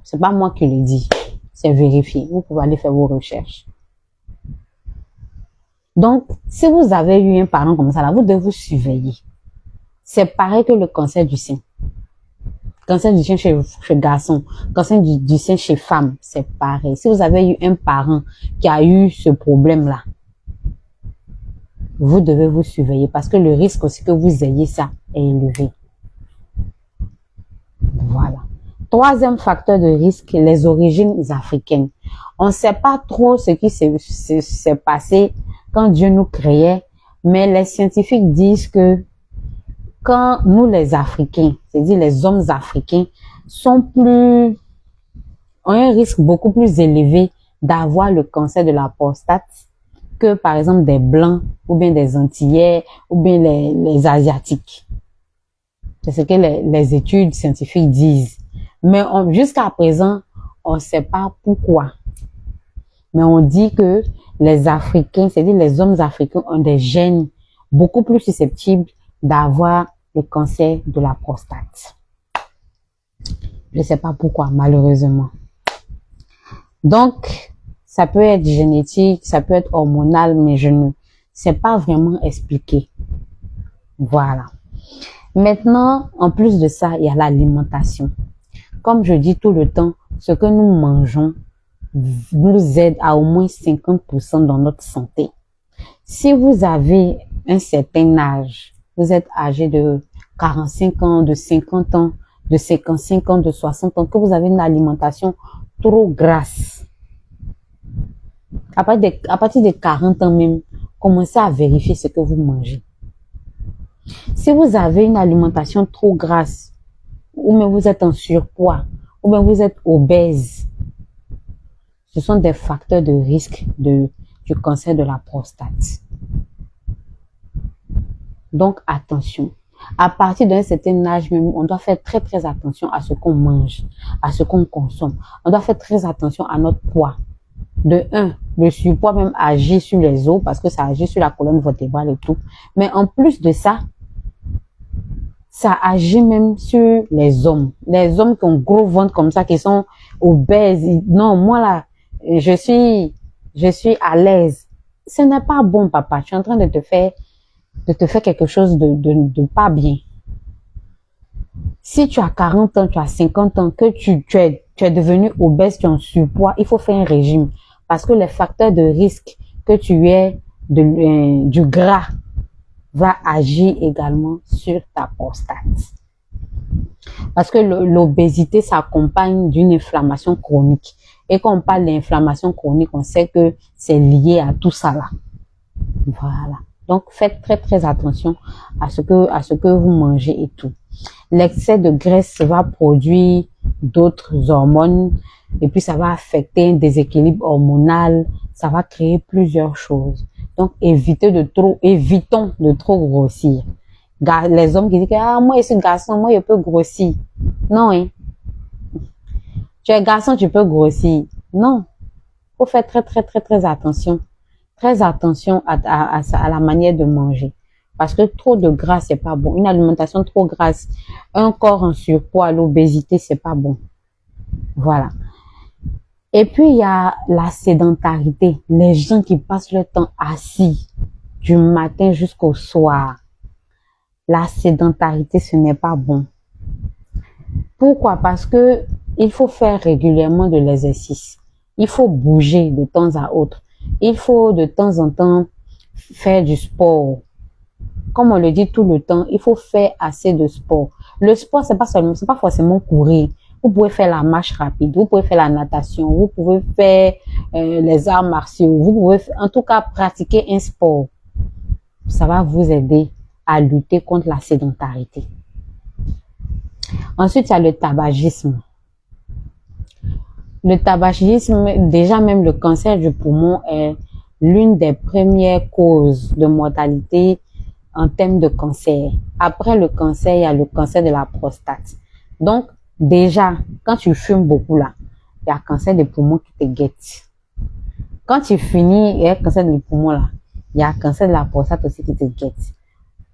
C'est pas moi qui le dis, c'est vérifié. Vous pouvez aller faire vos recherches. Donc, si vous avez eu un parent comme ça, là, vous devez vous surveiller. C'est pareil que le cancer du sein. Cancer du sein chez garçon, cancer du sein chez femme, c'est pareil. Si vous avez eu un parent qui a eu ce problème-là, vous devez vous surveiller parce que le risque aussi que vous ayez ça est élevé. Voilà. Troisième facteur de risque, les origines africaines. On ne sait pas trop ce qui s'est passé quand Dieu nous créait, mais les scientifiques disent que quand nous les Africains, c'est-à-dire les hommes africains, ont un risque beaucoup plus élevé d'avoir le cancer de la prostate que par exemple des Blancs ou bien des Antillais ou bien les Asiatiques. C'est ce que les études scientifiques disent. Mais jusqu'à présent, on ne sait pas pourquoi. Mais on dit que les Africains, c'est-à-dire les hommes africains, ont des gènes beaucoup plus susceptibles d'avoir le cancer de la prostate. Je ne sais pas pourquoi, malheureusement. Donc, ça peut être génétique, ça peut être hormonal, mais je ne sais pas vraiment expliquer. Voilà. Maintenant, en plus de ça, il y a l'alimentation. Comme je dis tout le temps, ce que nous mangeons nous aide à au moins 50% dans notre santé. Si vous avez un certain âge, vous êtes âgé de 45 ans, de 50 ans, de 55 ans, de 60 ans, que vous avez une alimentation trop grasse. À partir de 40 ans même, commencez à vérifier ce que vous mangez. Si vous avez une alimentation trop grasse, ou même vous êtes en surpoids, ou même vous êtes obèse, ce sont des facteurs de risque du cancer de la prostate. Donc, attention. À partir d'un certain âge même, on doit faire très très attention à ce qu'on mange, à ce qu'on consomme. On doit faire très attention à notre poids. De un, le surpoids même agit sur les os parce que ça agit sur la colonne vertébrale et tout. Mais en plus de ça, ça agit même sur les hommes. Les hommes qui ont gros ventre comme ça, qui sont obèses. Non, moi là, je suis à l'aise. Ce n'est pas bon, papa. Tu es en train de te faire quelque chose de pas bien. Si tu as 40 ans, tu as 50 ans, que tu es devenu obèse, tu es en surpoids, il faut faire un régime. Parce que les facteurs de risque que tu es du gras va agir également sur ta prostate. Parce que l'obésité s'accompagne d'une inflammation chronique. Et quand on parle d'inflammation chronique, on sait que c'est lié à tout ça là. Voilà. Donc, faites très très attention à ce que vous mangez et tout. L'excès de graisse va produire d'autres hormones et puis ça va affecter un déséquilibre hormonal. Ça va créer plusieurs choses. Donc, évitons de trop grossir. Les hommes qui disent que moi je suis garçon, moi je peux grossir. Non, hein. Tu es garçon, tu peux grossir. Non. Faut faire très très très très attention. Très attention à la manière de manger. Parce que trop de gras, c'est pas bon. Une alimentation trop grasse, un corps en surpoids, l'obésité, c'est pas bon. Voilà. Et puis, il y a la sédentarité. Les gens qui passent leur temps assis du matin jusqu'au soir. La sédentarité, ce n'est pas bon. Pourquoi? Parce que il faut faire régulièrement de l'exercice. Il faut bouger de temps à autre. Il faut de temps en temps faire du sport. Comme on le dit tout le temps, il faut faire assez de sport. Le sport, c'est pas forcément courir. Vous pouvez faire la marche rapide, vous pouvez faire la natation, vous pouvez faire les arts martiaux, vous pouvez en tout cas pratiquer un sport. Ça va vous aider à lutter contre la sédentarité. Ensuite, il y a le tabagisme. Le tabagisme, déjà même le cancer du poumon est l'une des premières causes de mortalité en termes de cancer. Après le cancer, il y a le cancer de la prostate. Donc, déjà, quand tu fumes beaucoup là, il y a cancer des poumons qui te guette. Quand tu finis, il y a cancer des poumons là, il y a cancer de la prostate aussi qui te guette.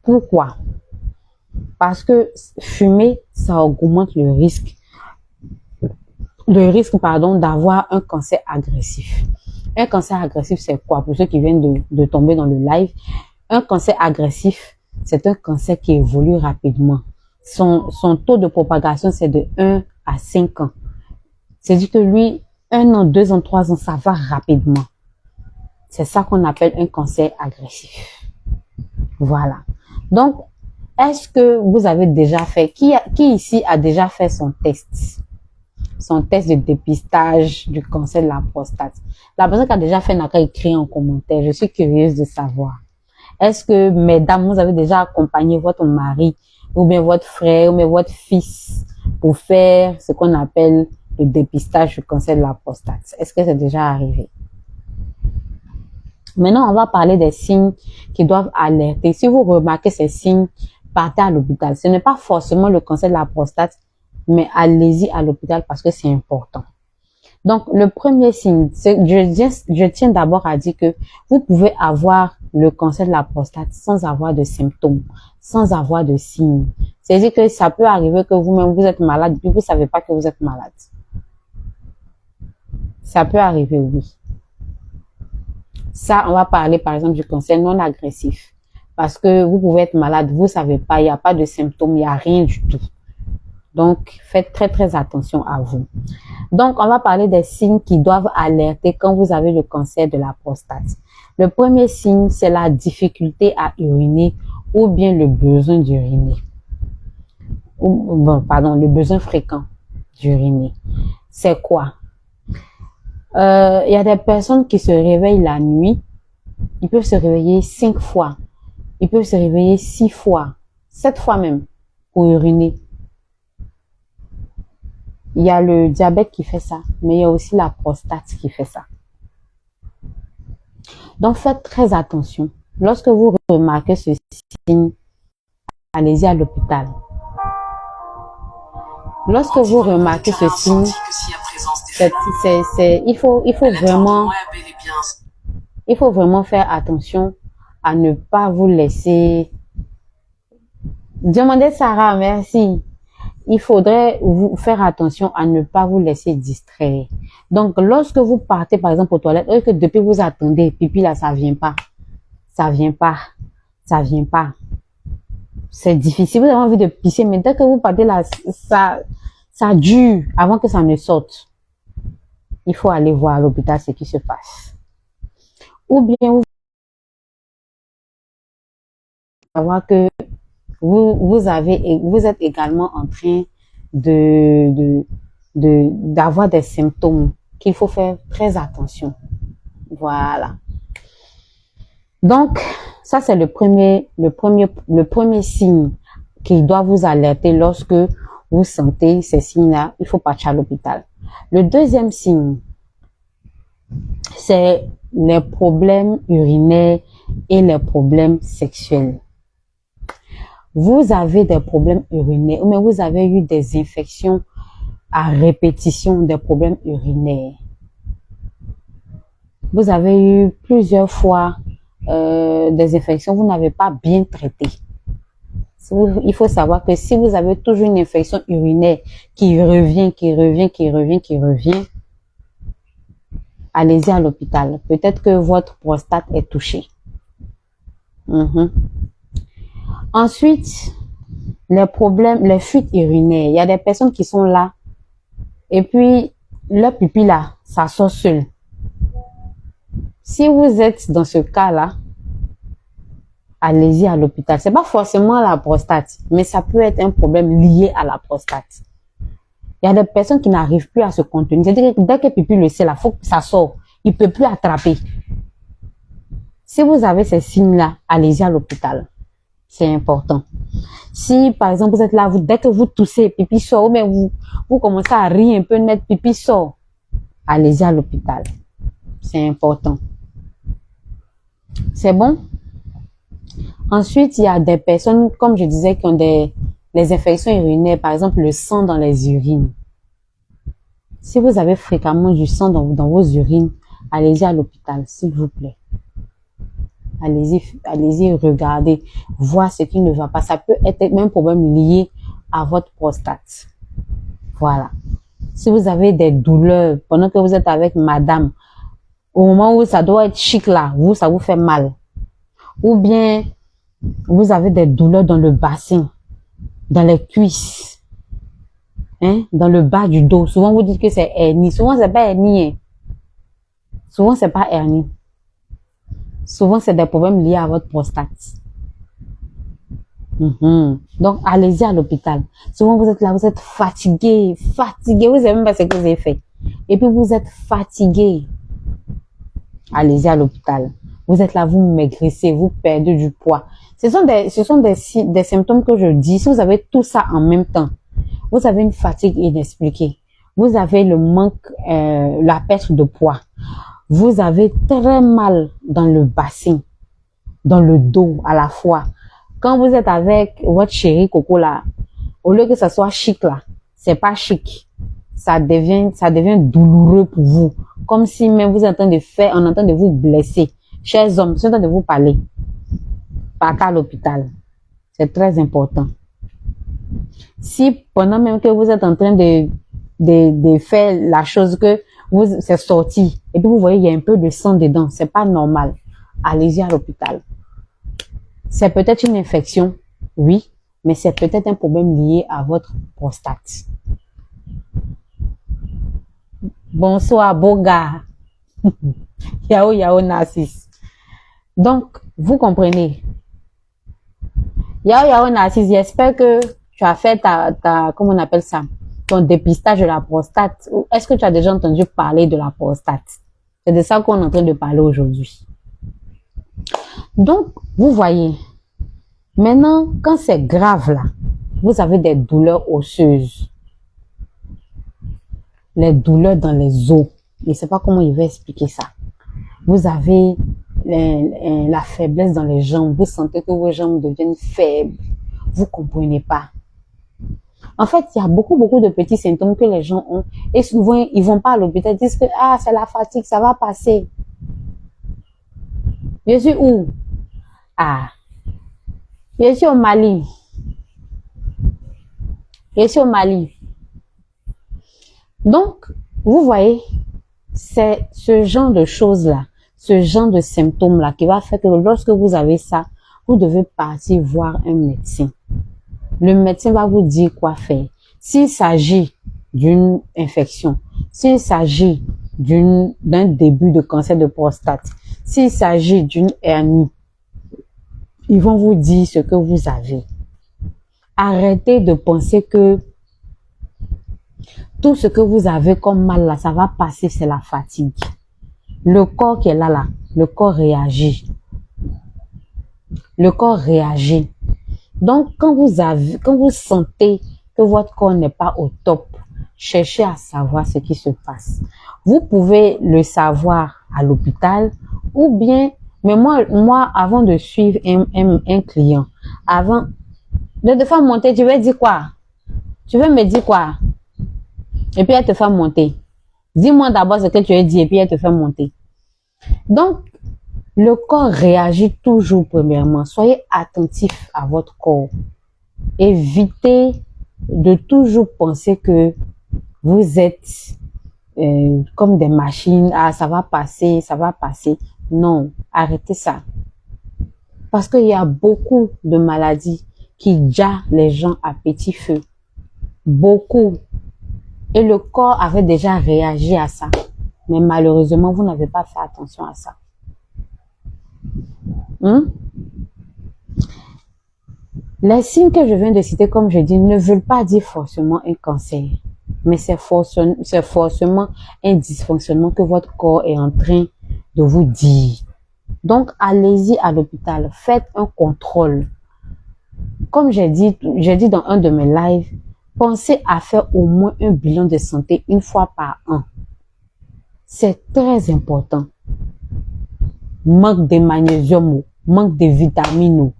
Pourquoi? Parce que fumer, ça augmente le risque d'avoir un cancer agressif. Un cancer agressif, c'est quoi? Pour ceux qui viennent de tomber dans le live, un cancer agressif, c'est un cancer qui évolue rapidement. Son taux de propagation, c'est de 1 à 5 ans. C'est-à-dire que lui, 1 an, 2 ans, 3 ans, ça va rapidement. C'est ça qu'on appelle un cancer agressif. Voilà. Donc, est-ce que vous avez déjà fait, qui ici a déjà fait son test de dépistage du cancer de la prostate? La personne qui a déjà fait n'a qu'à écrire en commentaire. Je suis curieuse de savoir. Est-ce que, mesdames, vous avez déjà accompagné votre mari, ou bien votre frère, ou bien votre fils pour faire ce qu'on appelle le dépistage du cancer de la prostate? Est-ce que c'est déjà arrivé? Maintenant, on va parler des signes qui doivent alerter. Si vous remarquez ces signes, partez à l'hôpital. Ce n'est pas forcément le cancer de la prostate, mais allez-y à l'hôpital parce que c'est important. Donc, le premier signe, je tiens d'abord à dire que vous pouvez avoir le cancer de la prostate sans avoir de symptômes, sans avoir de signes. C'est-à-dire que ça peut arriver que vous-même, vous êtes malade, puis vous ne savez pas que vous êtes malade. Ça peut arriver, oui. Ça, on va parler par exemple du cancer non agressif. Parce que vous pouvez être malade, vous ne savez pas, il n'y a pas de symptômes, il n'y a rien du tout. Donc, faites très très attention à vous. Donc, on va parler des signes qui doivent alerter quand vous avez le cancer de la prostate. Le premier signe, c'est la difficulté à uriner ou bien le besoin d'uriner. Bon, pardon, le besoin fréquent d'uriner. C'est quoi? Il y a des personnes qui se réveillent la nuit. Ils peuvent se réveiller 5 fois. Ils peuvent se réveiller 6 fois, 7 fois même pour uriner. Il y a le diabète qui fait ça, mais il y a aussi la prostate qui fait ça. Donc faites très attention. Lorsque vous remarquez ce signe, allez-y à l'hôpital. Lorsque vous remarquez ce signe, il faut vraiment faire attention à ne pas vous laisser. Demandez Sarah, merci. Il faudrait vous faire attention à ne pas vous laisser distraire. Donc, lorsque vous partez, par exemple, aux toilettes, et que depuis vous attendez, pipi là, ça vient pas. Ça vient pas. Ça vient pas. C'est difficile. Vous avez envie de pisser, mais dès que vous partez là, ça dure avant que ça ne sorte. Il faut aller voir à l'hôpital ce qui se passe. Ou bien, vous savoir que vous êtes également en train d'avoir des symptômes qu'il faut faire très attention. Voilà. Donc, ça, c'est le premier signe qui doit vous alerter lorsque vous sentez ces signes-là. Il faut partir à l'hôpital. Le deuxième signe, c'est les problèmes urinaires et les problèmes sexuels. Vous avez des problèmes urinaires ou bien vous avez eu des infections à répétition, des problèmes urinaires. Vous avez eu plusieurs fois des infections, vous n'avez pas bien traité. Il faut savoir que si vous avez toujours une infection urinaire qui revient, allez-y à l'hôpital. Peut-être que votre prostate est touchée. Ensuite, les fuites urinaires. Il y a des personnes qui sont là et puis leur pipi là, ça sort seul. Si vous êtes dans ce cas-là, allez-y à l'hôpital. C'est pas forcément la prostate, mais ça peut être un problème lié à la prostate. Il y a des personnes qui n'arrivent plus à se contenir. C'est-à-dire que dès que pipi le sait, là, faut que ça sort. Il peut plus attraper. Si vous avez ces signes-là, allez-y à l'hôpital. C'est important. Si, par exemple, vous êtes là, dès que vous toussez, pipi sort, mais vous commencez à rire un peu net, pipi sort, allez-y à l'hôpital. C'est important. C'est bon? Ensuite, il y a des personnes, comme je disais, qui ont les infections urinaires, par exemple, le sang dans les urines. Si vous avez fréquemment du sang dans vos urines, allez-y à l'hôpital, s'il vous plaît. Allez-y regarder, voir ce qui ne va pas. Ça peut être même un problème lié à votre prostate. Voilà. Si vous avez des douleurs pendant que vous êtes avec madame, au moment où ça doit être chic là, ça vous fait mal. Ou bien, vous avez des douleurs dans le bassin, dans les cuisses, dans le bas du dos. Souvent, vous dites que c'est hernie. Souvent, c'est pas hernie. Hein. Souvent, c'est pas hernie. Souvent, c'est des problèmes liés à votre prostate. Donc, allez-y à l'hôpital. Souvent, vous êtes là, vous êtes fatigué, vous savez même pas ce que vous avez fait. Et puis, vous êtes fatigué. Allez-y à l'hôpital. Vous êtes là, vous maigrissez, vous perdez du poids. Ce sont des symptômes que je dis. Si vous avez tout ça en même temps, vous avez une fatigue inexpliquée. Vous avez le manque, la perte de poids. Vous avez très mal dans le bassin, dans le dos à la fois. Quand vous êtes avec votre chéri Coco là, au lieu que ça soit chic là, c'est pas chic. Ça devient douloureux pour vous. Comme si même vous êtes en train de vous blesser. Chers hommes, je suis en train de vous parler. Partez à l'hôpital. C'est très important. Si pendant même que vous êtes en train de faire la chose que c'est sorti, et puis vous voyez, il y a un peu de sang dedans, c'est pas normal. Allez-y à l'hôpital. C'est peut-être une infection, oui, mais c'est peut-être un problème lié à votre prostate. Bonsoir, beau gars. Yao, Narcisse. Donc, vous comprenez. Yao Narcisse, j'espère que tu as fait comment on appelle ça, ton dépistage de la prostate. Est-ce que tu as déjà entendu parler de la prostate? C'est de ça qu'on est en train de parler aujourd'hui. Donc, vous voyez, maintenant, quand c'est grave là, vous avez des douleurs osseuses, les douleurs dans les os. Je ne sais pas comment il va expliquer ça. Vous avez la faiblesse dans les jambes. Vous sentez que vos jambes deviennent faibles. Vous ne comprenez pas. En fait, il y a beaucoup de petits symptômes que les gens ont. Et souvent, ils vont pas à l'hôpital. Ils disent que c'est la fatigue, ça va passer. Je suis où? Je suis au Mali. Je suis au Mali. Donc, vous voyez, c'est ce genre de choses-là, ce genre de symptômes-là qui va faire que lorsque vous avez ça, vous devez partir voir un médecin. Le médecin va vous dire quoi faire. S'il s'agit d'une infection, s'il s'agit d'un début de cancer de prostate, s'il s'agit d'une hernie, ils vont vous dire ce que vous avez. Arrêtez de penser que tout ce que vous avez comme mal là, ça va passer, c'est la fatigue. Le corps qui est là, le corps réagit. Le corps réagit. Donc, quand vous sentez que votre corps n'est pas au top, cherchez à savoir ce qui se passe. Vous pouvez le savoir à l'hôpital ou bien, mais moi, avant de suivre un client, avant de te faire monter, tu veux dire quoi? Tu veux me dire quoi? Et puis elle te fait monter. Dis-moi d'abord ce que tu veux dire et puis elle te fait monter. Donc, le corps réagit toujours premièrement. Soyez attentif à votre corps. Évitez de toujours penser que vous êtes comme des machines. Ah, ça va passer, ça va passer. Non, arrêtez ça. Parce qu'il y a beaucoup de maladies qui jarrent les gens à petit feu. Beaucoup. Et le corps avait déjà réagi à ça. Mais malheureusement, vous n'avez pas fait attention à ça. Les signes que je viens de citer, comme je dis, ne veulent pas dire forcément un cancer. Mais c'est forcément un dysfonctionnement que votre corps est en train de vous dire. Donc, allez-y à l'hôpital. Faites un contrôle. Comme j'ai dit dans un de mes lives, pensez à faire au moins un bilan de santé une fois par an. C'est très important. Manque de magnésium, manque de vitamines,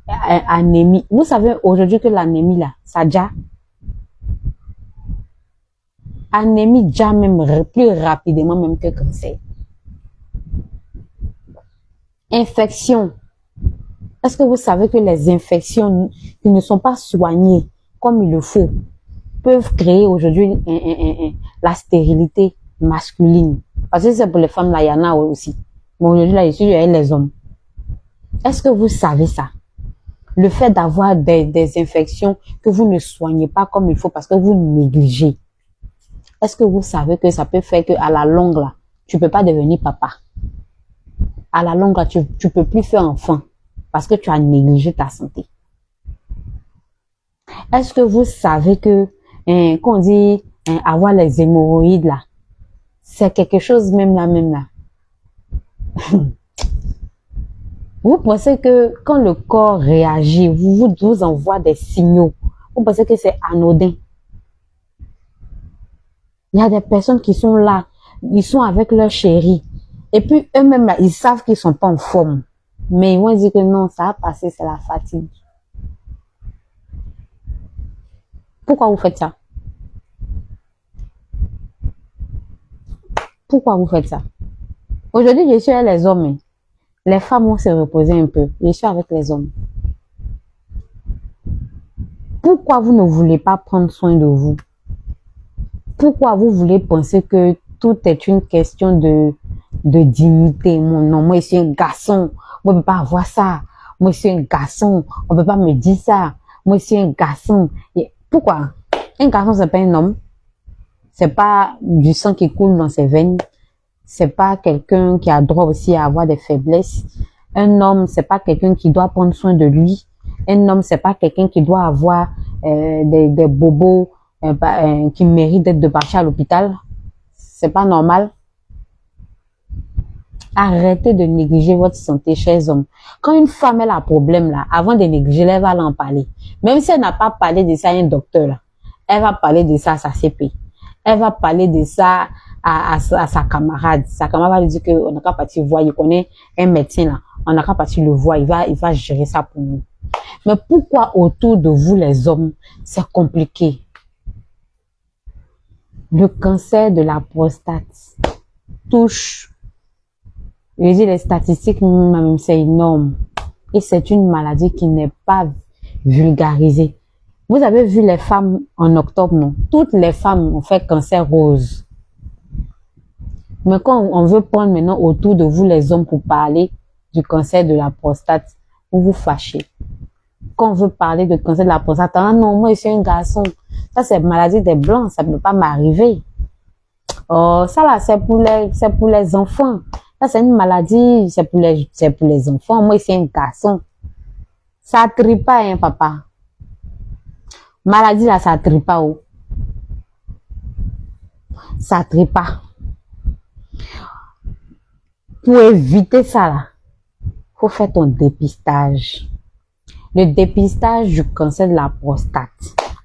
anémie. Vous savez aujourd'hui que l'anémie là, ça déjà. Anémie déjà même plus rapidement même que cancer. Infection. Est-ce que vous savez que les infections qui ne sont pas soignées comme il le faut peuvent créer aujourd'hui la stérilité masculine? Parce que c'est pour les femmes là, il y en a aussi. Mais aujourd'hui là, ici, il y a les hommes. Est-ce que vous savez ça? Le fait d'avoir des infections que vous ne soignez pas comme il faut parce que vous négligez. Est-ce que vous savez que ça peut faire qu'à la longue là, tu peux pas devenir papa? À la longue là, tu peux plus faire enfant parce que tu as négligé ta santé. Est-ce que vous savez que quand on dit avoir les hémorroïdes là, c'est quelque chose même là. Vous pensez que quand le corps réagit, vous envoie des signaux. Vous pensez que c'est anodin. Il y a des personnes qui sont là, ils sont avec leur chéri. Et puis eux-mêmes là, ils savent qu'ils sont pas en forme. Mais ils vont dire que non, ça a passé, c'est la fatigue. Pourquoi vous faites ça? Pourquoi vous faites ça? Aujourd'hui, je suis avec les hommes. Les femmes vont se reposer un peu. Je suis avec les hommes. Pourquoi vous ne voulez pas prendre soin de vous? Pourquoi vous voulez penser que tout est une question de dignité? Non, moi je suis un garçon. Moi je ne peux pas avoir ça. Moi je suis un garçon. On ne peut pas me dire ça. Moi je suis un garçon. Et pourquoi? Un garçon c'est pas un homme. C'est pas du sang qui coule dans ses veines. C'est pas quelqu'un qui a droit aussi à avoir des faiblesses. Un homme, c'est pas quelqu'un qui doit prendre soin de lui. Un homme, c'est pas quelqu'un qui doit avoir des bobos qui méritent d'être débauché à l'hôpital. C'est pas normal. Arrêtez de négliger votre santé, chers hommes. Quand une femme elle a un problème là, avant de négliger, elle va en parler. Même si elle n'a pas parlé de ça à un docteur là, elle va parler de ça à sa CP. Elle va parler de ça à sa camarade. Sa camarade va lui dire qu'on n'a qu'à partir voir, il connaît un médecin là, on n'a qu'à partir le voir, il va gérer ça pour nous. Mais pourquoi autour de vous les hommes, c'est compliqué? Le cancer de la prostate touche, je dis les statistiques même, c'est énorme. Et c'est une maladie qui n'est pas vulgarisée. Vous avez vu les femmes en octobre, non? Toutes les femmes ont fait cancer rose. Mais quand on veut prendre maintenant autour de vous les hommes pour parler du cancer de la prostate, vous vous fâchez. Quand on veut parler de cancer de la prostate, ah non, moi je suis un garçon. Ça c'est maladie des blancs, ça ne peut pas m'arriver. Oh, ça là c'est pour les enfants. Ça c'est une maladie, c'est pour les enfants. Moi c'est un garçon. Ça attrite pas, hein, papa. Maladie là, ça attrite pas, oh. Ça attrite pas. Pour éviter ça là, faut faire ton dépistage. Le dépistage du cancer de la prostate.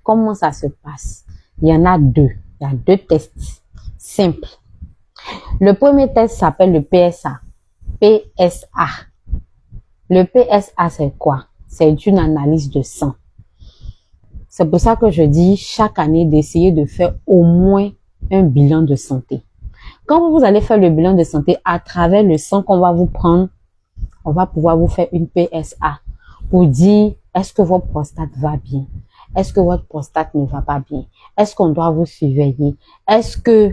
Comment ça se passe? Il y en a deux. Il y a deux tests simples. Le premier test s'appelle le PSA. PSA. Le PSA, c'est quoi? C'est une analyse de sang. C'est pour ça que je dis chaque année d'essayer de faire au moins un bilan de santé. Quand vous allez faire le bilan de santé à travers le sang qu'on va vous prendre, on va pouvoir vous faire une PSA pour dire est-ce que votre prostate va bien? Est-ce que votre prostate ne va pas bien? Est-ce qu'on doit vous surveiller? Est-ce que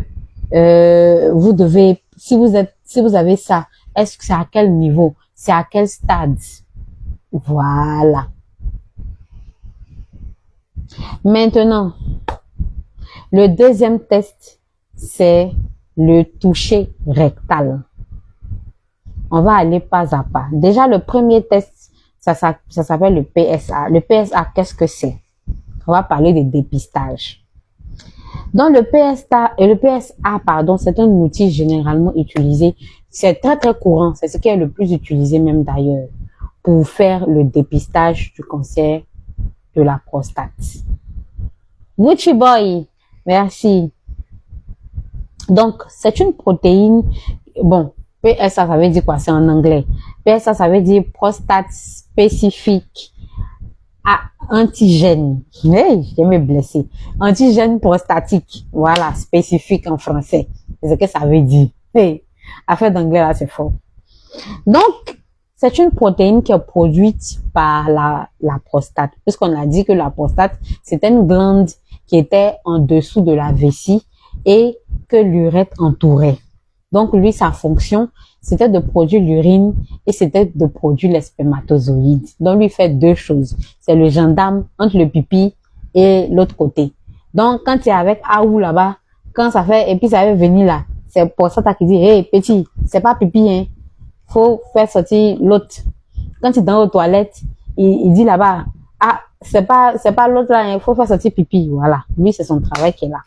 vous devez, si vous avez ça, est-ce que c'est à quel niveau? C'est à quel stade? Voilà. Maintenant, le deuxième test, c'est le toucher rectal. On va aller pas à pas. Déjà, le premier test, ça s'appelle le PSA. Le PSA, qu'est-ce que c'est? On va parler de dépistage. Donc, le PSA, pardon, c'est un outil généralement utilisé. C'est très, très courant. C'est ce qui est le plus utilisé même d'ailleurs pour faire le dépistage du cancer de la prostate. Gucci boy, merci. Donc, c'est une protéine, bon, PSA, ça veut dire quoi? C'est en anglais. PSA, ça veut dire prostate spécifique à antigène. Hey, je vais me blesser. Antigène prostatique. Voilà, spécifique en français. C'est ce que ça veut dire. Hey, affaire d'anglais là, c'est fort. Donc, c'est une protéine qui est produite par la prostate. Puisqu'on a dit que la prostate, c'était une glande qui était en dessous de la vessie et que l'urètre entourait. Donc, lui, sa fonction, c'était de produire l'urine et c'était de produire les spermatozoïdes. Donc, lui, il fait deux choses. C'est le gendarme entre le pipi et l'autre côté. Donc, quand tu es avec Aou là-bas, quand ça fait, et puis ça va venir là, c'est pour ça qui dit, hey, petit, c'est pas pipi, hein. Faut faire sortir l'autre. Quand tu es dans les toilettes, il dit là-bas, ah, c'est pas l'autre là, il faut faire sortir pipi. Voilà. Lui, c'est son travail qui est là.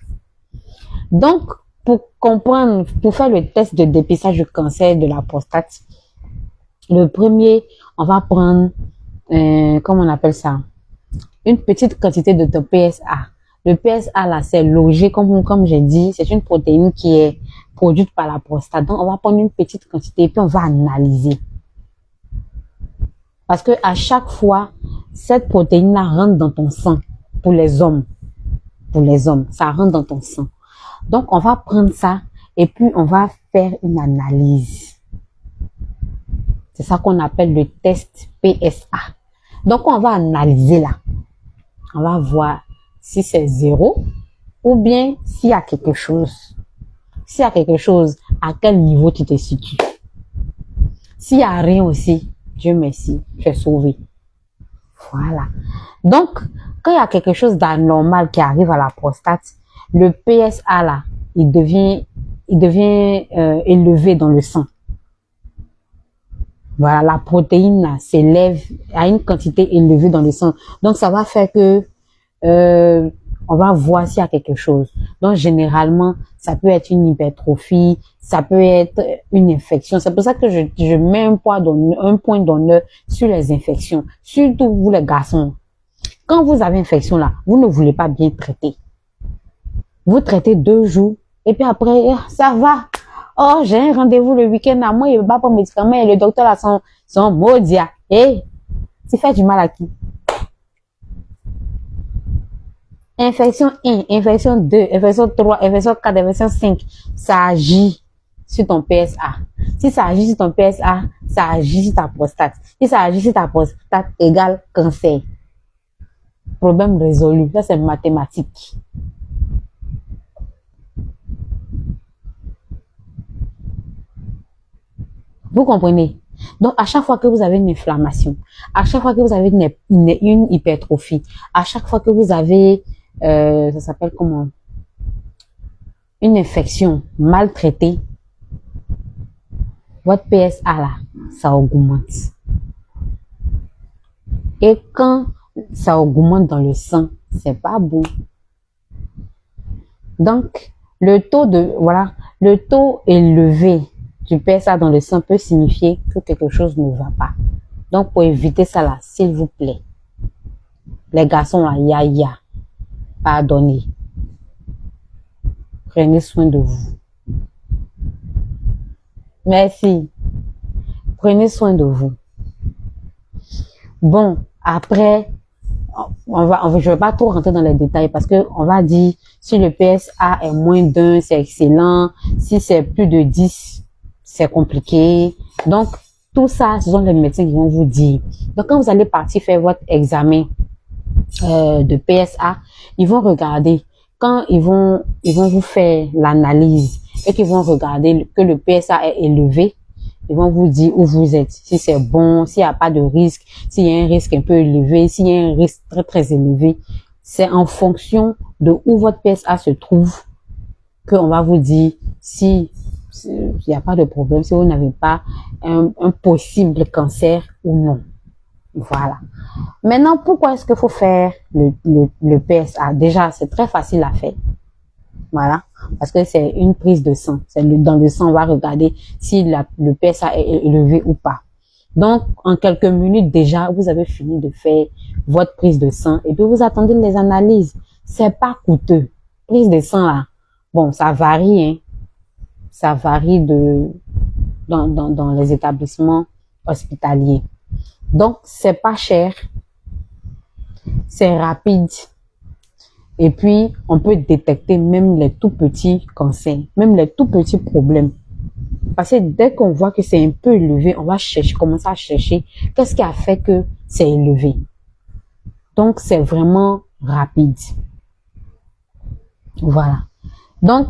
Donc, pour comprendre, pour faire le test de dépistage du cancer de la prostate, le premier, on va prendre, comment on appelle ça? Une petite quantité de ton PSA. Le PSA là, c'est logé, comme j'ai dit, c'est une protéine qui est produite par la prostate. Donc, on va prendre une petite quantité et puis on va analyser. Parce que à chaque fois, cette protéine-là rentre dans ton sang pour les hommes. Pour les hommes, ça rentre dans ton sang. Donc, on va prendre ça et puis on va faire une analyse. C'est ça qu'on appelle le test PSA. Donc, on va analyser là. On va voir si c'est 0 ou bien s'il y a quelque chose. S'il y a quelque chose, à quel niveau tu te situes. S'il n'y a rien aussi, Dieu merci, tu es sauvé. Voilà. Donc, quand il y a quelque chose d'anormal qui arrive à la prostate, le PSA là, il devient élevé dans le sang. Voilà, la protéine là s'élève à une quantité élevée dans le sang. Donc, ça va faire que on va voir s'il y a quelque chose. Donc, généralement, ça peut être une hypertrophie, ça peut être une infection. C'est pour ça que je mets un point d'honneur sur les infections. Surtout vous les garçons. Quand vous avez infection là, vous ne voulez pas bien traiter. Vous traitez 2 jours et puis après, ça va. Oh, j'ai un rendez-vous le week-end à moi, il ne va pas médicament et le docteur a son maudit. Et tu fais du mal à qui? Infection 1, infection 2, infection 3, infection 4, infection 5, ça agit sur ton PSA. Si ça agit sur ton PSA, ça agit sur ta prostate. Si ça agit sur ta prostate, égale cancer. Problème résolu. Ça, c'est mathématique. Vous comprenez? Donc, à chaque fois que vous avez une inflammation, à chaque fois que vous avez une hypertrophie, à chaque fois que vous avez, ça s'appelle comment? Une infection mal traitée, votre PSA là, ça augmente. Et quand ça augmente dans le sang, c'est pas bon. Donc, le taux élevé du PSA dans le sang peut signifier que quelque chose ne va pas. Donc, pour éviter ça là, s'il vous plaît, les garçons là, pardonnez. Prenez soin de vous. Merci. Prenez soin de vous. Bon, après, je vais pas trop rentrer dans les détails parce que on va dire si le PSA est moins d'1, c'est excellent. Si c'est plus de 10, c'est compliqué. Donc, tout ça, ce sont les médecins qui vont vous dire. Donc, quand vous allez partir faire votre examen de PSA, ils vont regarder. Quand ils vont vous faire l'analyse et qu'ils vont regarder que le PSA est élevé, ils vont vous dire où vous êtes, si c'est bon, s'il n'y a pas de risque, s'il y a un risque un peu élevé, s'il y a un risque très très élevé. C'est en fonction de où votre PSA se trouve qu'on va vous dire si il n'y a pas de problème, si vous n'avez pas un possible cancer ou non. Voilà. Maintenant, pourquoi est-ce qu'il faut faire le PSA? Déjà, c'est très facile à faire. Voilà. Parce que c'est une prise de sang. Dans le sang, on va regarder si le PSA est élevé ou pas. Donc, en quelques minutes déjà, vous avez fini de faire votre prise de sang et puis vous attendez les analyses. C'est pas coûteux. Prise de sang là, bon, ça varie, hein. Ça varie dans les établissements hospitaliers. Donc, c'est pas cher. C'est rapide. Et puis, on peut détecter même les tout petits cancers, même les tout petits problèmes. Parce que dès qu'on voit que c'est un peu élevé, on va commencer à chercher qu'est-ce qui a fait que c'est élevé. Donc, c'est vraiment rapide. Voilà. Donc,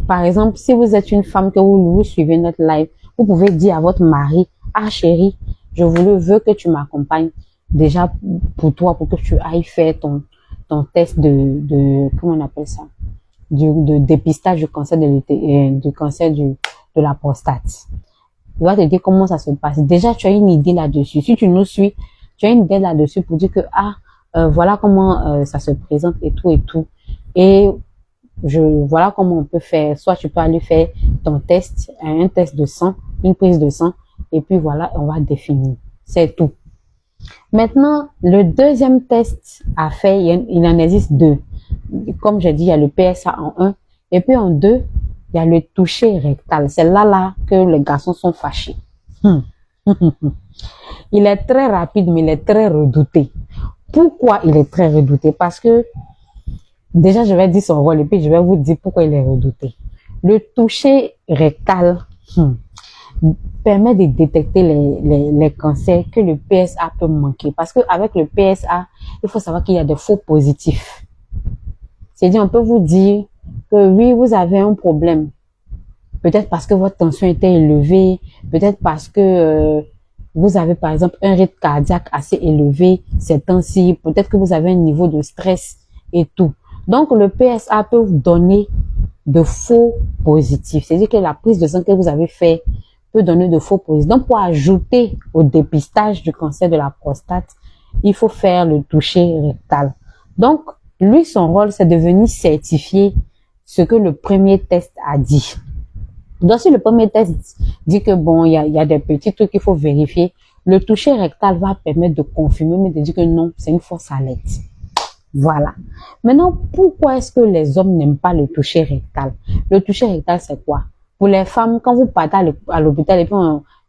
par exemple, si vous êtes une femme que vous suivez notre live, vous pouvez dire à votre mari, ah chérie, je veux que tu m'accompagnes déjà pour toi, pour que tu ailles faire ton test comment on appelle ça, de dépistage du cancer de la prostate. Il va te dire comment ça se passe. Déjà, tu as une idée là-dessus. Si tu nous suis, tu as une idée là-dessus pour dire que, voilà comment ça se présente et tout et tout. Et voilà comment on peut faire. Soit tu peux aller faire ton test, un test de sang, une prise de sang, et puis voilà, on va définir. C'est tout. Maintenant, le deuxième test à faire, il en existe 2. Comme j'ai dit, il y a le PSA en 1, et puis en 2, il y a le toucher rectal. C'est là que les garçons sont fâchés. Il est très rapide, mais il est très redouté. Pourquoi il est très redouté? Parce que, déjà, je vais dire son rôle, et puis je vais vous dire pourquoi il est redouté. Le toucher rectal permet de détecter les cancers que le PSA peut manquer. Parce qu'avec le PSA, il faut savoir qu'il y a des faux positifs. C'est-à-dire, on peut vous dire que oui, vous avez un problème. Peut-être parce que votre tension était élevée, peut-être parce que vous avez par exemple un rythme cardiaque assez élevé ces temps-ci, peut-être que vous avez un niveau de stress et tout. Donc, le PSA peut vous donner de faux positifs. C'est-à-dire que la prise de sang que vous avez fait peut donner de faux positifs. Donc, pour ajouter au dépistage du cancer de la prostate, il faut faire le toucher rectal. Donc, lui, son rôle, c'est de venir certifier ce que le premier test a dit. Donc, si le premier test dit que bon, il y a des petits trucs qu'il faut vérifier, le toucher rectal va permettre de confirmer, mais de dire que non, c'est une fausse alerte. Voilà. Maintenant, pourquoi est-ce que les hommes n'aiment pas le toucher rectal? Le toucher rectal, c'est quoi? Pour les femmes, quand vous partez à l'hôpital et puis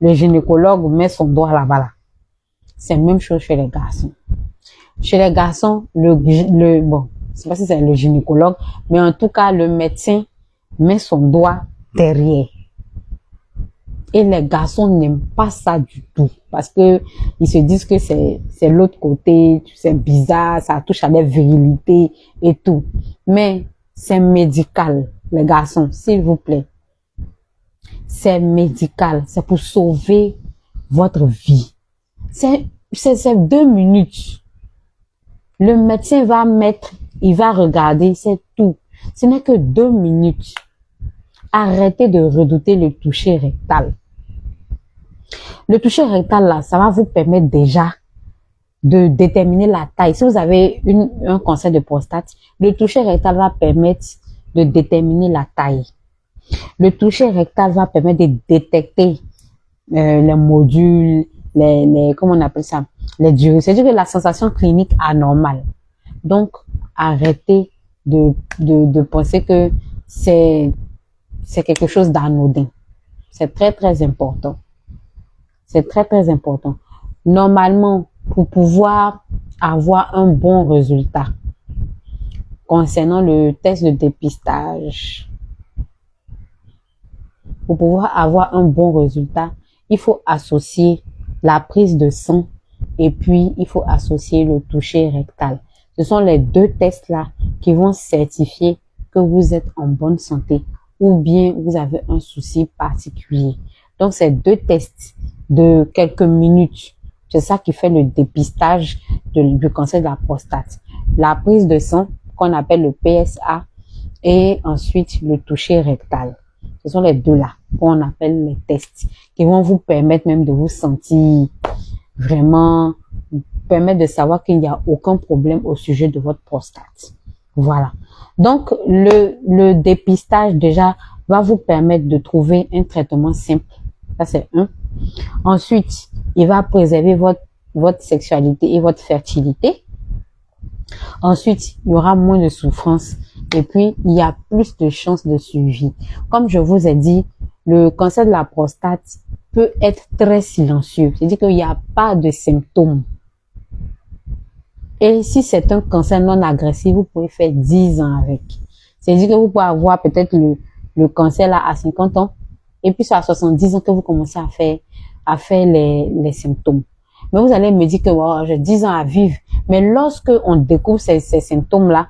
le gynécologue met son doigt là-bas, là, c'est la même chose chez les garçons. Chez les garçons, bon, je sais pas si c'est le gynécologue, mais en tout cas, le médecin met son doigt derrière. Et les garçons n'aiment pas ça du tout parce que ils se disent que c'est l'autre côté, c'est bizarre, ça touche à la virilité et tout. Mais c'est médical, les garçons, s'il vous plaît. C'est médical, c'est pour sauver votre vie. C'est 2 minutes. Le médecin va mettre, il va regarder, c'est tout. Ce n'est que 2 minutes. Arrêtez de redouter le toucher rectal. Le toucher rectal, là, ça va vous permettre déjà de déterminer la taille. Si vous avez un cancer de prostate, le toucher rectal va permettre de déterminer la taille. Le toucher rectal va permettre de détecter les modules, comment on appelle ça, les durées. C'est-à-dire que la sensation clinique anormale. Donc, arrêtez de penser que c'est quelque chose d'anodin. C'est très, très important. C'est très, très important. Normalement, pour pouvoir avoir un bon résultat concernant le test de dépistage, pour pouvoir avoir un bon résultat, il faut associer la prise de sang et puis il faut associer le toucher rectal. Ce sont les 2 tests-là qui vont certifier que vous êtes en bonne santé ou bien vous avez un souci particulier. Donc, ces 2 tests de quelques minutes, c'est ça qui fait le dépistage du cancer de la prostate. La prise de sang, qu'on appelle le PSA, et ensuite le toucher rectal. Ce sont les 2 là qu'on appelle les tests qui vont vous permettre même de vous sentir vraiment, permettre de savoir qu'il n'y a aucun problème au sujet de votre prostate. Voilà. Donc, le dépistage déjà va vous permettre de trouver un traitement simple. Ça, c'est 1. Ensuite, il va préserver votre sexualité et votre fertilité. Ensuite, il y aura moins de souffrance. Et puis, il y a plus de chances de suivi. Comme je vous ai dit, le cancer de la prostate peut être très silencieux. C'est-à-dire qu'il n'y a pas de symptômes. Et si c'est un cancer non agressif, vous pouvez faire 10 ans avec. C'est-à-dire que vous pouvez avoir peut-être le cancer là à 50 ans. Et puis c'est à 70 ans que vous commencez à faire les symptômes. Mais vous allez me dire que oh, j'ai 10 ans à vivre. Mais lorsque on découvre ces symptômes-là,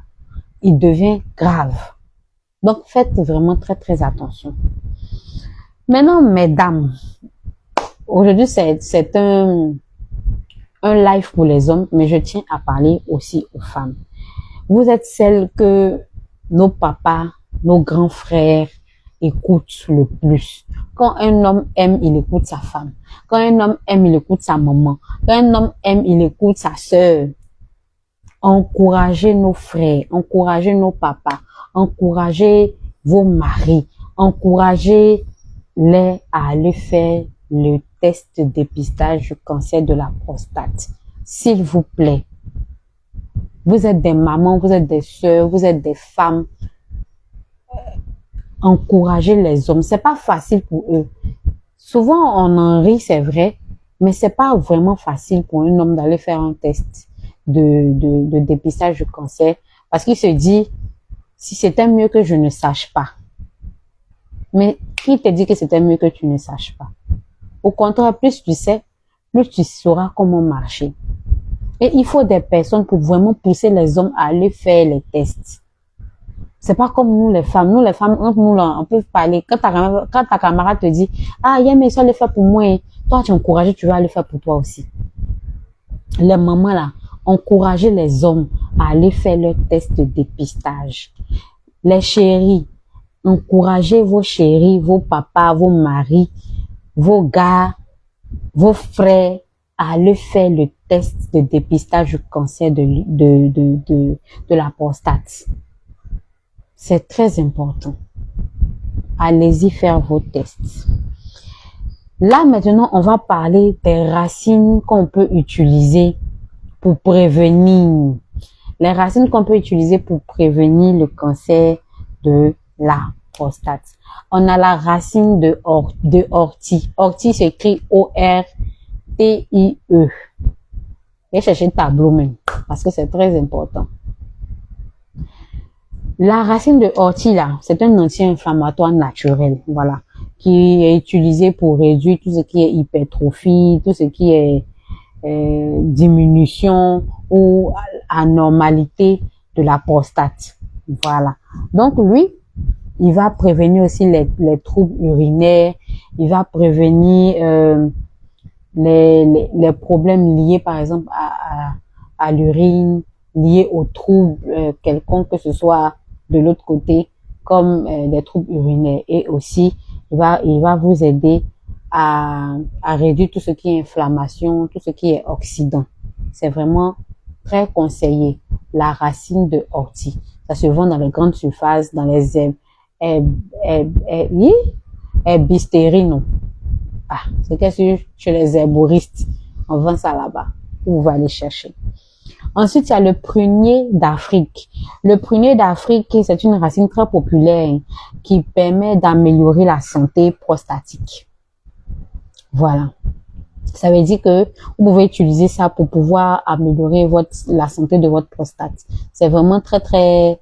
il devient grave. Donc faites vraiment très très attention. Maintenant, mesdames, aujourd'hui c'est un live pour les hommes, mais je tiens à parler aussi aux femmes. Vous êtes celles que nos papas, nos grands frères écoutent le plus. Quand un homme aime, il écoute sa femme. Quand un homme aime, il écoute sa maman. Quand un homme aime, il écoute sa sœur. Encouragez nos frères, encouragez nos papas, encouragez vos maris, encouragez-les à aller faire le test de dépistage du cancer de la prostate. S'il vous plaît. Vous êtes des mamans, vous êtes des sœurs, vous êtes des femmes. Encouragez les hommes. C'est pas facile pour eux. Souvent, on en rit, c'est vrai, mais c'est pas vraiment facile pour un homme d'aller faire un test de dépistage du cancer parce qu'il se dit, si c'était mieux que je ne sache pas. Mais qui te dit que c'était mieux que tu ne saches pas? Au contraire, plus tu sais, plus tu sauras comment marcher. Et il faut des personnes pour vraiment pousser les hommes à aller faire les tests. C'est pas comme nous les femmes. Nous les femmes, entre nous là, on peut parler. Quand ta camarade te dit, ah, il y a mais ça le fait pour moi, toi tu es encouragé, tu vas le faire pour toi aussi. Les mamans là, encouragez les hommes à aller faire leur test de dépistage. Les chéris, encouragez vos chéris, vos papas, vos maris vos gars, vos frères, allez faire le test de dépistage du cancer de la prostate. C'est très important. Allez-y faire vos tests. Là, maintenant, on va parler des racines qu'on peut utiliser pour prévenir. Les racines qu'on peut utiliser pour prévenir le cancer de la prostate. On a la racine de ortie. Ortie s'écrit O-R-T-I-E. Je vais chercher le tableau même, parce que c'est très important. La racine de ortie, là, c'est un anti-inflammatoire naturel, voilà, qui est utilisé pour réduire tout ce qui est hypertrophie, tout ce qui est diminution ou anormalité de la prostate. Voilà. Donc, lui, il va prévenir aussi les troubles urinaires, il va prévenir les problèmes liés, par exemple, à l'urine, liés aux troubles quelconques, que ce soit de l'autre côté, comme des troubles urinaires. Et aussi, il va vous aider à réduire tout ce qui est inflammation, tout ce qui est oxydant. C'est vraiment très conseillé. La racine de ortie. Ça se vend dans les grandes surfaces, dans les herbistéries, non. Ah, c'est que chez les herboristes, on vend ça là-bas. Vous allez chercher. Ensuite, il y a le prunier d'Afrique. Le prunier d'Afrique, c'est une racine très populaire qui permet d'améliorer la santé prostatique. Voilà. Ça veut dire que vous pouvez utiliser ça pour pouvoir améliorer la santé de votre prostate. C'est vraiment très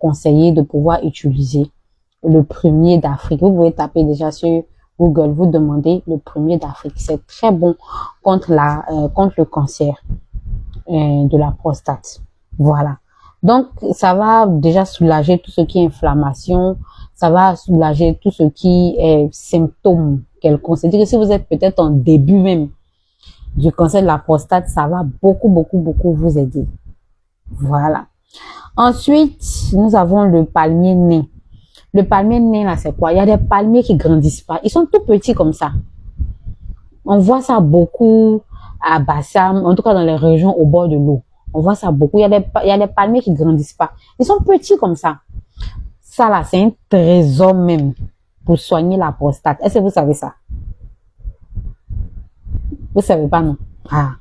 conseillé de pouvoir utiliser le prunier d'Afrique. Vous pouvez taper déjà sur Google, vous demandez le prunier d'Afrique. C'est très bon contre le cancer de la prostate. Voilà. Donc, ça va déjà soulager tout ce qui est inflammation. Ça va soulager tout ce qui est symptômes quelconques. C'est-à-dire que si vous êtes peut-être en début même du cancer de la prostate, ça va beaucoup vous aider. Voilà. Ensuite, nous avons le palmier nain. Le palmier nain, là, c'est quoi? Il y a des palmiers qui grandissent pas. Ils sont tout petits comme ça. On voit ça beaucoup à Bassam, en tout cas dans les régions au bord de l'eau. On voit ça beaucoup. Il y a des palmiers qui grandissent pas. Ils sont petits comme ça. Ça, là, c'est un trésor même pour soigner la prostate. Est-ce que vous savez ça? Vous savez pas, non? Ah.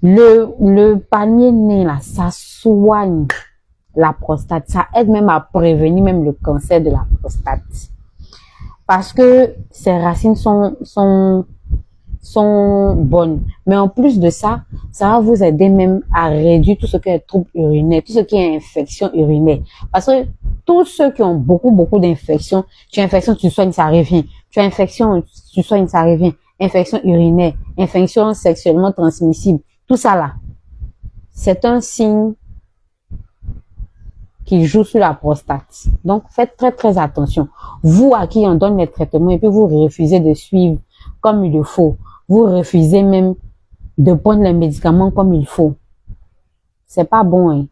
Le palmier nain, là, ça soigne la prostate. Ça aide même à prévenir même le cancer de la prostate. Parce que ces racines sont bonnes. Mais en plus de ça, ça va vous aider même à réduire tout ce qui est troubles urinaires, tout ce qui est infection urinaire. Parce que tous ceux qui ont beaucoup d'infections, tu as infection, tu soignes, ça revient. Tu as infection, tu soignes, ça revient. Infection urinaire, infection sexuellement transmissible, tout ça là, c'est un signe qui joue sur la prostate. Donc, faites très attention. Vous à qui on donne les traitements et puis vous refusez de suivre comme il le faut. Vous refusez même de prendre les médicaments comme il faut. C'est pas bon, hein.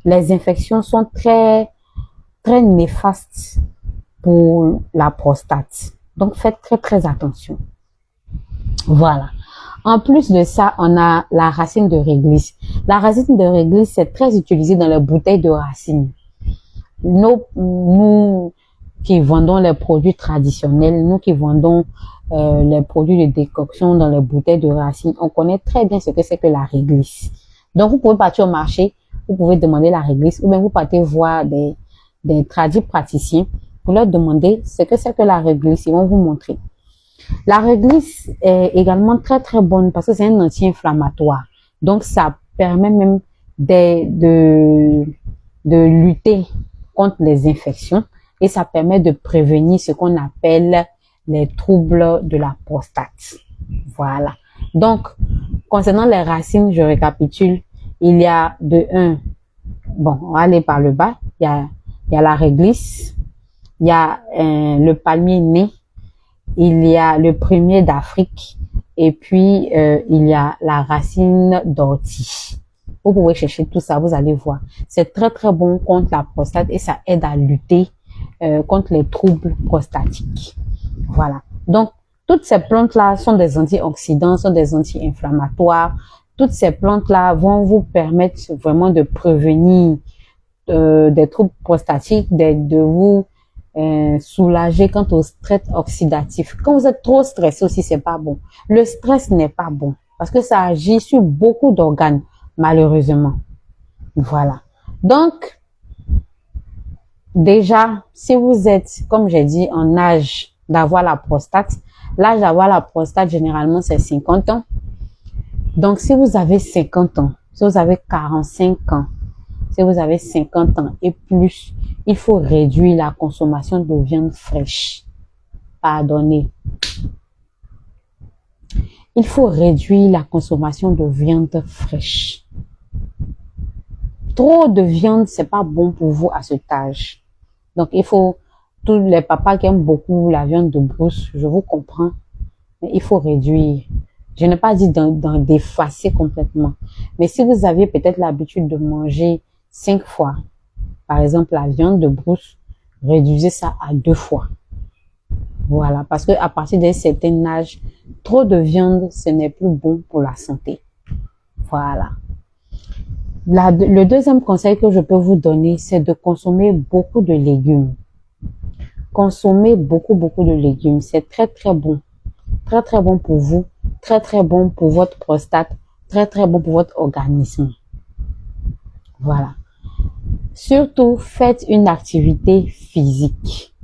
Les infections sont très néfastes pour la prostate. Donc, faites très attention. Voilà. En plus de ça, on a la racine de réglisse. La racine de réglisse, c'est très utilisé dans les bouteilles de racines. Nous qui vendons les produits traditionnels, nous qui vendons les produits de décoction dans les bouteilles de racines, on connaît très bien ce que c'est que la réglisse. Donc, vous pouvez partir au marché, vous pouvez demander la réglisse, ou bien vous partez voir des tradis praticiens pour leur demander ce que c'est que la réglisse. Ils vont vous montrer. La réglisse est également très bonne parce que c'est un anti-inflammatoire. Donc, ça permet même de lutter contre les infections et ça permet de prévenir ce qu'on appelle les troubles de la prostate. Voilà. Donc, concernant les racines, je récapitule. Il y a bon, on va aller par le bas. Il y a la réglisse, il y a le palmier nain, il y a le prunier d'Afrique et puis il y a la racine d'ortie. Vous pouvez chercher tout ça, vous allez voir. C'est très bon contre la prostate et ça aide à lutter contre les troubles prostatiques. Voilà. Donc, toutes ces plantes-là sont des antioxydants, sont des anti-inflammatoires. Toutes ces plantes-là vont vous permettre vraiment de prévenir des troubles prostatiques, de vous soulager quant au stress oxydatif. Quand vous êtes trop stressé aussi, c'est pas bon. Le stress n'est pas bon parce que ça agit sur beaucoup d'organes, malheureusement. Voilà. Donc, déjà, si vous êtes, comme j'ai dit, en âge d'avoir la prostate, l'âge d'avoir la prostate, généralement, c'est 50 ans. Donc, si vous avez 50 ans, si vous avez 45 ans, si vous avez 50 ans et plus, il faut réduire la consommation de viande fraîche. Pardonnez. Il faut réduire la consommation de viande fraîche. Trop de viande, c'est pas bon pour vous à cet âge. Donc, il faut, tous les papas qui aiment beaucoup la viande de brousse, je vous comprends, mais il faut réduire. Je n'ai pas dit d'en d'effacer complètement. Mais si vous aviez peut-être l'habitude de manger 5 fois, par exemple, la viande de brousse, réduisez ça à 2 fois. Voilà, parce que à partir d'un certain âge, trop de viande, ce n'est plus bon pour la santé. Voilà. Le deuxième conseil que je peux vous donner, c'est de consommer beaucoup de légumes. Consommez beaucoup de légumes. C'est très, très bon. Très, très bon pour vous. Très, très bon pour votre prostate. Très, très bon pour votre organisme. Voilà. Surtout, faites une activité physique.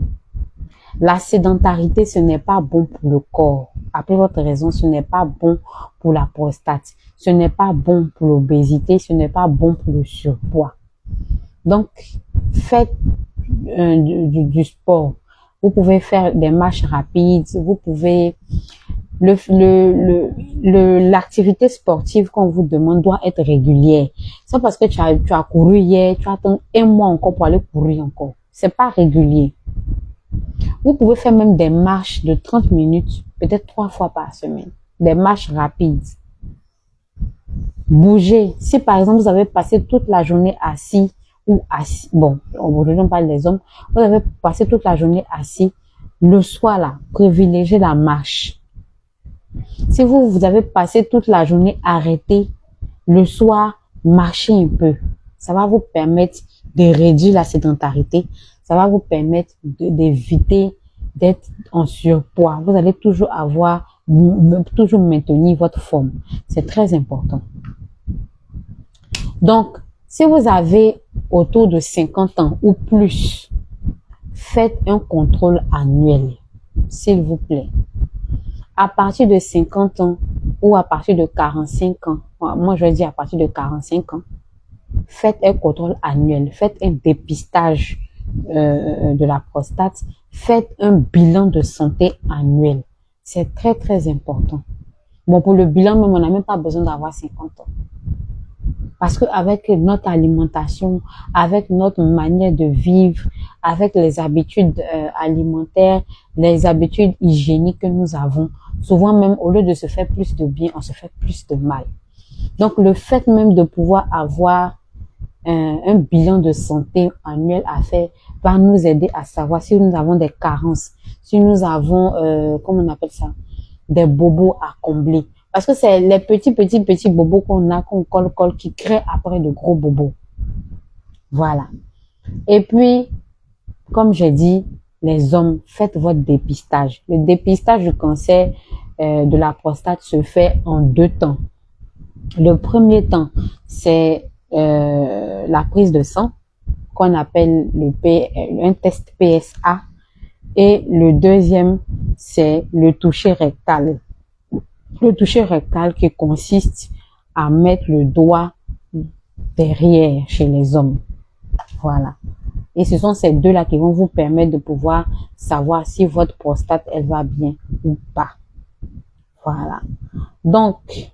La sédentarité, ce n'est pas bon pour le corps. Après votre raison, ce n'est pas bon pour la prostate. Ce n'est pas bon pour l'obésité. Ce n'est pas bon pour le surpoids. Donc, faites du sport. Vous pouvez faire des marches rapides. Vous pouvez... L'activité sportive qu'on vous demande doit être régulière. C'est parce que tu as couru hier, tu attends un mois encore pour aller courir encore. C'est pas régulier. Vous pouvez faire même des marches de 30 minutes, peut-être 3 fois par semaine. Des marches rapides. Bougez. Si par exemple vous avez passé toute la journée assis ou assis, bon, aujourd'hui on parle des hommes, vous avez passé toute la journée assis, le soir là, privilégiez la marche. Si vous avez passé toute la journée arrêté, le soir, marchez un peu. Ça va vous permettre de réduire la sédentarité. Ça va vous permettre d'éviter d'être en surpoids. Vous allez toujours maintenir votre forme. C'est très important. Donc, si vous avez autour de 50 ans ou plus, faites un contrôle annuel, s'il vous plaît. À partir de 50 ans ou à partir de 45 ans, moi je vais dire à partir de 45 ans, faites un contrôle annuel, faites un dépistage de la prostate, faites un bilan de santé annuel. C'est très très important. Bon, pour le bilan même, on n'a même pas besoin d'avoir 50 ans. Parce qu'avec notre alimentation, avec notre manière de vivre, avec les habitudes alimentaires, les habitudes hygiéniques que nous avons, souvent même au lieu de se faire plus de bien, on se fait plus de mal. Donc le fait même de pouvoir avoir un bilan de santé annuel à faire va nous aider à savoir si nous avons des carences, si nous avons, comment on appelle ça, des bobos à combler. Parce que c'est les petits bobos qu'on a, qu'on colle, qui créent après de gros bobos. Voilà. Et puis, comme j'ai dit, les hommes, faites votre dépistage. Le dépistage du cancer de la prostate se fait en 2 temps. Le premier temps, c'est la prise de sang, qu'on appelle un test PSA. Et le deuxième, c'est le toucher rectal. Le toucher rectal qui consiste à mettre le doigt derrière chez les hommes. Voilà. Et ce sont ces deux-là qui vont vous permettre de pouvoir savoir si votre prostate, elle va bien ou pas. Voilà. Donc,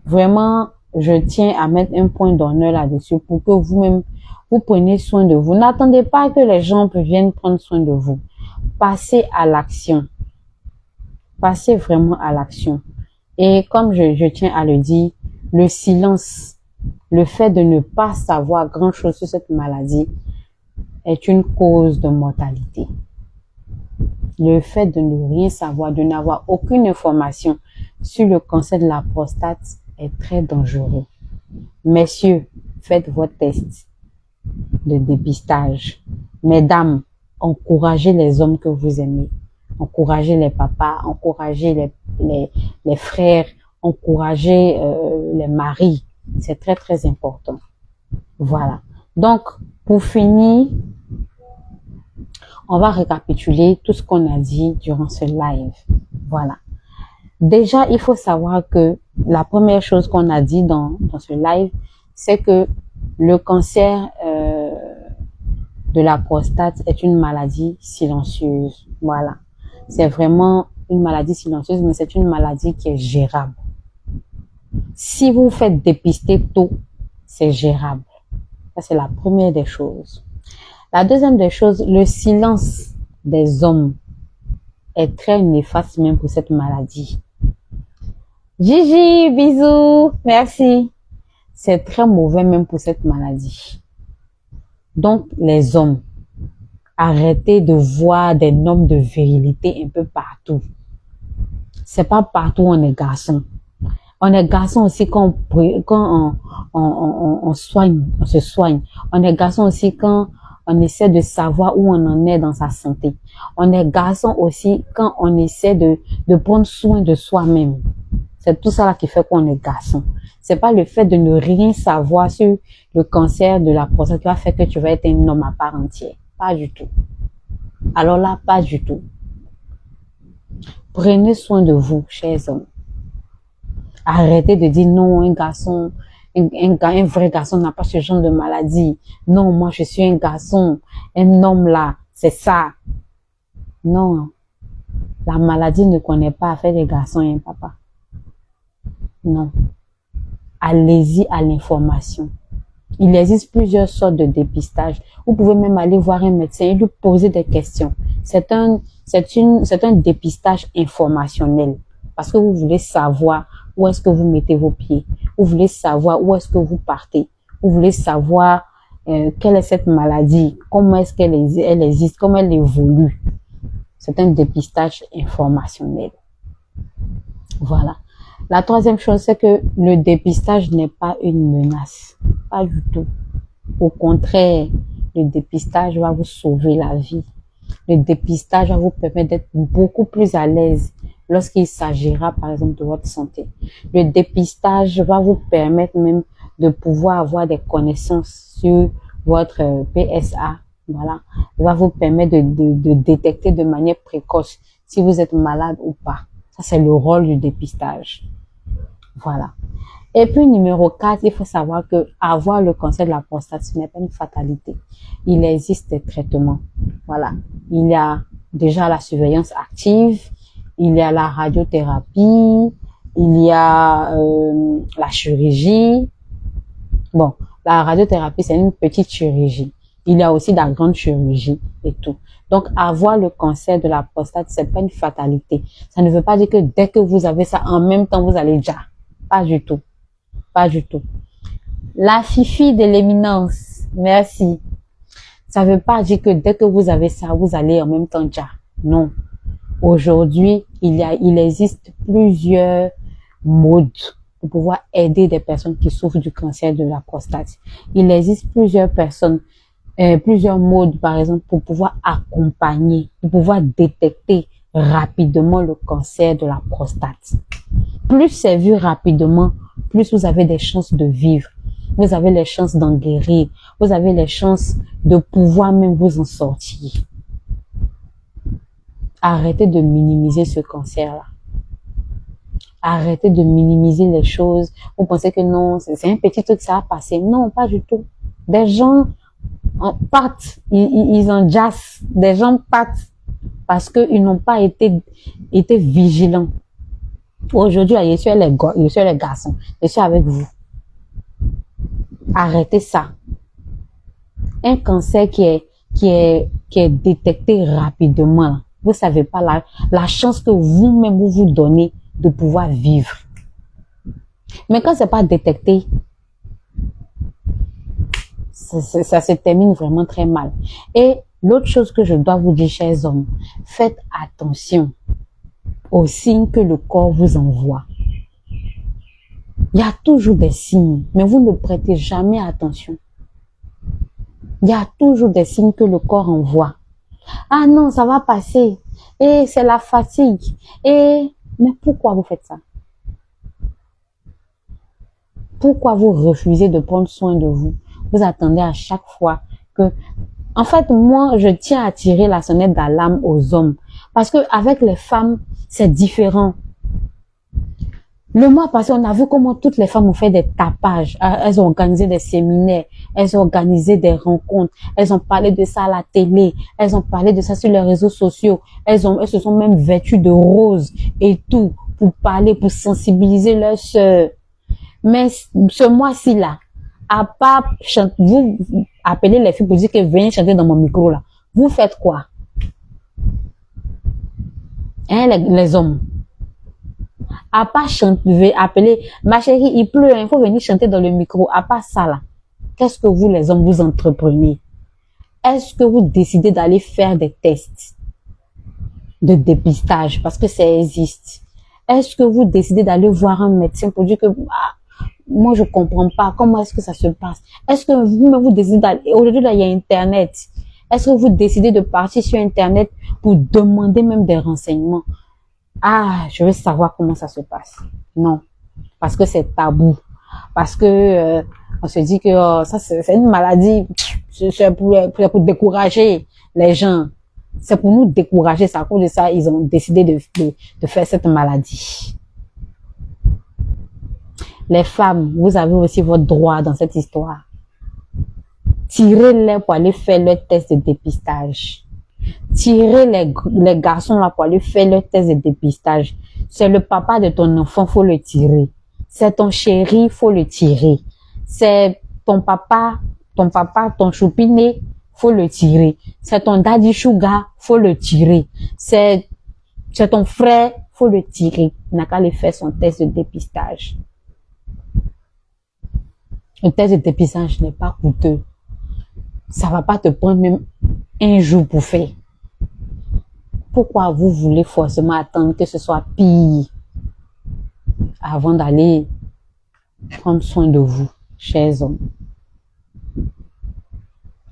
vraiment, je tiens à mettre un point d'honneur là-dessus pour que vous-même, vous preniez soin de vous. N'attendez pas que les gens viennent prendre soin de vous. Passez à l'action. Passez vraiment à l'action. Et comme je tiens à le dire, le silence, le fait de ne pas savoir grand-chose sur cette maladie est une cause de mortalité. le fait de ne rien savoir, de n'avoir aucune information sur le cancer de la prostate est très dangereux. Messieurs, faites votre test de dépistage. Mesdames, encouragez les hommes que vous aimez. Encouragez les papas, encouragez les frères, encouragez les maris. C'est très, très important. Voilà. Donc, pour finir, on va récapituler tout ce qu'on a dit durant ce live. Voilà. Déjà, il faut savoir que la première chose qu'on a dit dans ce live, c'est que le cancer de la prostate est une maladie silencieuse. Voilà. C'est vraiment une maladie silencieuse, mais c'est une maladie qui est gérable. Si vous faites dépister tôt, c'est gérable. Ça, c'est la première des choses. La deuxième des choses, le silence des hommes est très néfaste même pour cette maladie. Gigi, bisous, merci. C'est très mauvais même pour cette maladie. Donc, les hommes, arrêtez de voir des normes de virilité un peu partout. C'est pas partout on est garçon. On est garçon aussi quand on soigne, on se soigne. On est garçon aussi quand on essaie de savoir où on en est dans sa santé. On est garçon aussi quand on essaie de prendre soin de soi-même. C'est tout ça là qui fait qu'on est garçon. C'est pas le fait de ne rien savoir sur le cancer de la prostate qui va faire que tu vas être un homme à part entière. Pas du tout. Alors là, pas du tout. Prenez soin de vous, chers hommes. Arrêtez de dire non, un garçon, un vrai garçon n'a pas ce genre de maladie. Non, moi je suis un garçon, un homme là, c'est ça. Non, la maladie ne connaît pas affaire des garçons et un papa. Non. Allez-y à l'information. Il existe plusieurs sortes de dépistage. Vous pouvez même aller voir un médecin et lui poser des questions. C'est un dépistage informationnel. Parce que vous voulez savoir où est-ce que vous mettez vos pieds. Vous voulez savoir où est-ce que vous partez. Vous voulez savoir quelle est cette maladie, comment est-ce qu'elle existe, comment elle évolue. C'est un dépistage informationnel. Voilà. La troisième chose, c'est que le dépistage n'est pas une menace. Pas du tout. Au contraire, le dépistage va vous sauver la vie. Le dépistage va vous permettre d'être beaucoup plus à l'aise lorsqu'il s'agira, par exemple, de votre santé. Le dépistage va vous permettre même de pouvoir avoir des connaissances sur votre PSA. Voilà. Il va vous permettre de détecter de manière précoce si vous êtes malade ou pas. Ça, c'est le rôle du dépistage. Voilà. Et puis, numéro 4, il faut savoir que avoir le cancer de la prostate, ce n'est pas une fatalité. Il existe des traitements. Voilà. Il y a déjà la surveillance active, il y a la radiothérapie, il y a la chirurgie. Bon, la radiothérapie, c'est une petite chirurgie. Il y a aussi la grande chirurgie et tout. Donc, avoir le cancer de la prostate, c'est pas une fatalité. Ça ne veut pas dire que dès que vous avez ça, en même temps, vous allez déjà. Pas du tout. Pas du tout. La fifi de l'éminence. Merci. Ça veut pas dire que dès que vous avez ça, vous allez en même temps déjà. Non. Aujourd'hui, il existe plusieurs modes pour pouvoir aider des personnes qui souffrent du cancer de la prostate. Il existe plusieurs modes, par exemple, pour pouvoir accompagner, pour pouvoir détecter rapidement le cancer de la prostate. Plus c'est vu rapidement, plus vous avez des chances de vivre. Vous avez les chances d'en guérir. Vous avez les chances de pouvoir même vous en sortir. Arrêtez de minimiser ce cancer-là. Arrêtez de minimiser les choses. Vous pensez que non, c'est un petit truc, ça va passer. Non, pas du tout. Des gens partent, ils en jassent. Des gens partent parce qu'ils n'ont pas été vigilants. Aujourd'hui, je suis les garçons. Je suis avec vous. Arrêtez ça. Un cancer qui est détecté rapidement, vous savez pas la chance que vous-même vous donnez de pouvoir vivre. Mais quand c'est pas détecté, ça se termine vraiment très mal. Et L'autre chose que je dois vous dire, chers hommes, faites attention aux signes que le corps vous envoie. Il y a toujours des signes, mais vous ne prêtez jamais attention. Il y a toujours des signes que le corps envoie. Ah non, ça va passer. Et c'est la fatigue. Mais pourquoi vous faites ça? Pourquoi vous refusez de prendre soin de vous? Vous attendez à chaque fois que... En fait, moi, je tiens à tirer la sonnette d'alarme aux hommes. Parce que avec les femmes, c'est différent. Le mois passé, on a vu comment toutes les femmes ont fait des tapages. Elles ont organisé des séminaires. Elles ont organisé des rencontres. Elles ont parlé de ça à la télé. Elles ont parlé de ça sur les réseaux sociaux. Elles se sont même vêtues de rose et tout pour parler, pour sensibiliser leurs sœurs. Mais ce mois-ci là, à part chanter, vous appelez les filles pour dire que venez chanter dans mon micro là. Vous faites quoi? Hein, les hommes? À part chanter, appeler, ma chérie, il pleut, il faut venir chanter dans le micro. À part ça là, qu'est-ce que vous les hommes vous entreprenez? Est-ce que vous décidez d'aller faire des tests de dépistage parce que ça existe? Est-ce que vous décidez d'aller voir un médecin pour dire que moi je comprends pas comment est-ce que ça se passe? Est-ce que vous décidez d'aller, aujourd'hui là il y a internet, est-ce que vous décidez de partir sur internet pour demander même des renseignements? Ah, je veux savoir comment ça se passe. Non, parce que c'est tabou, parce que on se dit que ça c'est une maladie, c'est pour décourager les gens. C'est pour nous décourager, c'est à cause de ça ils ont décidé de faire cette maladie. Les femmes, vous avez aussi votre droit dans cette histoire. Tirez-les pour aller faire leur test de dépistage. Tirez les garçons là pour aller faire leur test de dépistage. C'est le papa de ton enfant, faut le tirer. C'est ton chéri, faut le tirer. C'est ton papa, ton choupiné, faut le tirer. C'est ton daddy sugar, faut le tirer. C'est ton frère, faut le tirer. Il n'a qu'à aller faire son test de dépistage. Le test de dépistage n'est pas coûteux. Ça va pas te prendre même un jour pour faire. Pourquoi vous voulez forcément attendre que ce soit pire avant d'aller prendre soin de vous, chers hommes?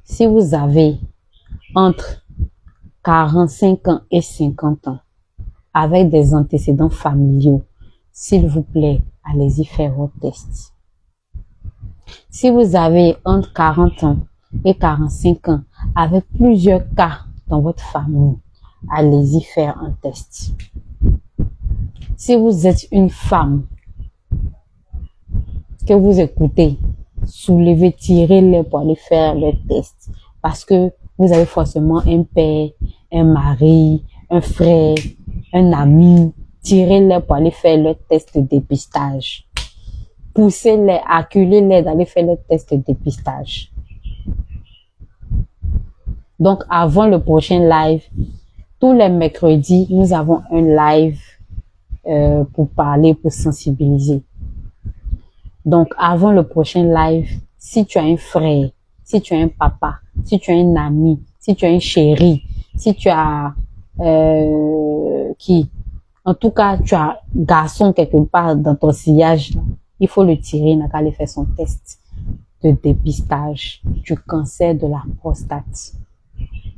Si vous avez entre 45 ans et 50 ans avec des antécédents familiaux, s'il vous plaît, allez-y faire vos tests. Si vous avez entre 40 ans et 45 ans avec plusieurs cas dans votre famille, allez-y faire un test. Si vous êtes une femme que vous écoutez, soulevez, tirez-les pour aller faire le test. Parce que vous avez forcément un père, un mari, un frère, un ami. Tirez-les pour aller faire le test de dépistage. Poussez-les, acculez-les d'aller faire le test de dépistage. Donc, avant le prochain live, tous les mercredis, nous avons un live pour parler, pour sensibiliser. Donc, avant le prochain live, si tu as un frère, si tu as un papa, si tu as un ami, si tu as un chéri, si tu as en tout cas, tu as un garçon quelque part dans ton sillage, il faut le tirer, il n'a qu'à aller faire son test de dépistage du cancer de la prostate.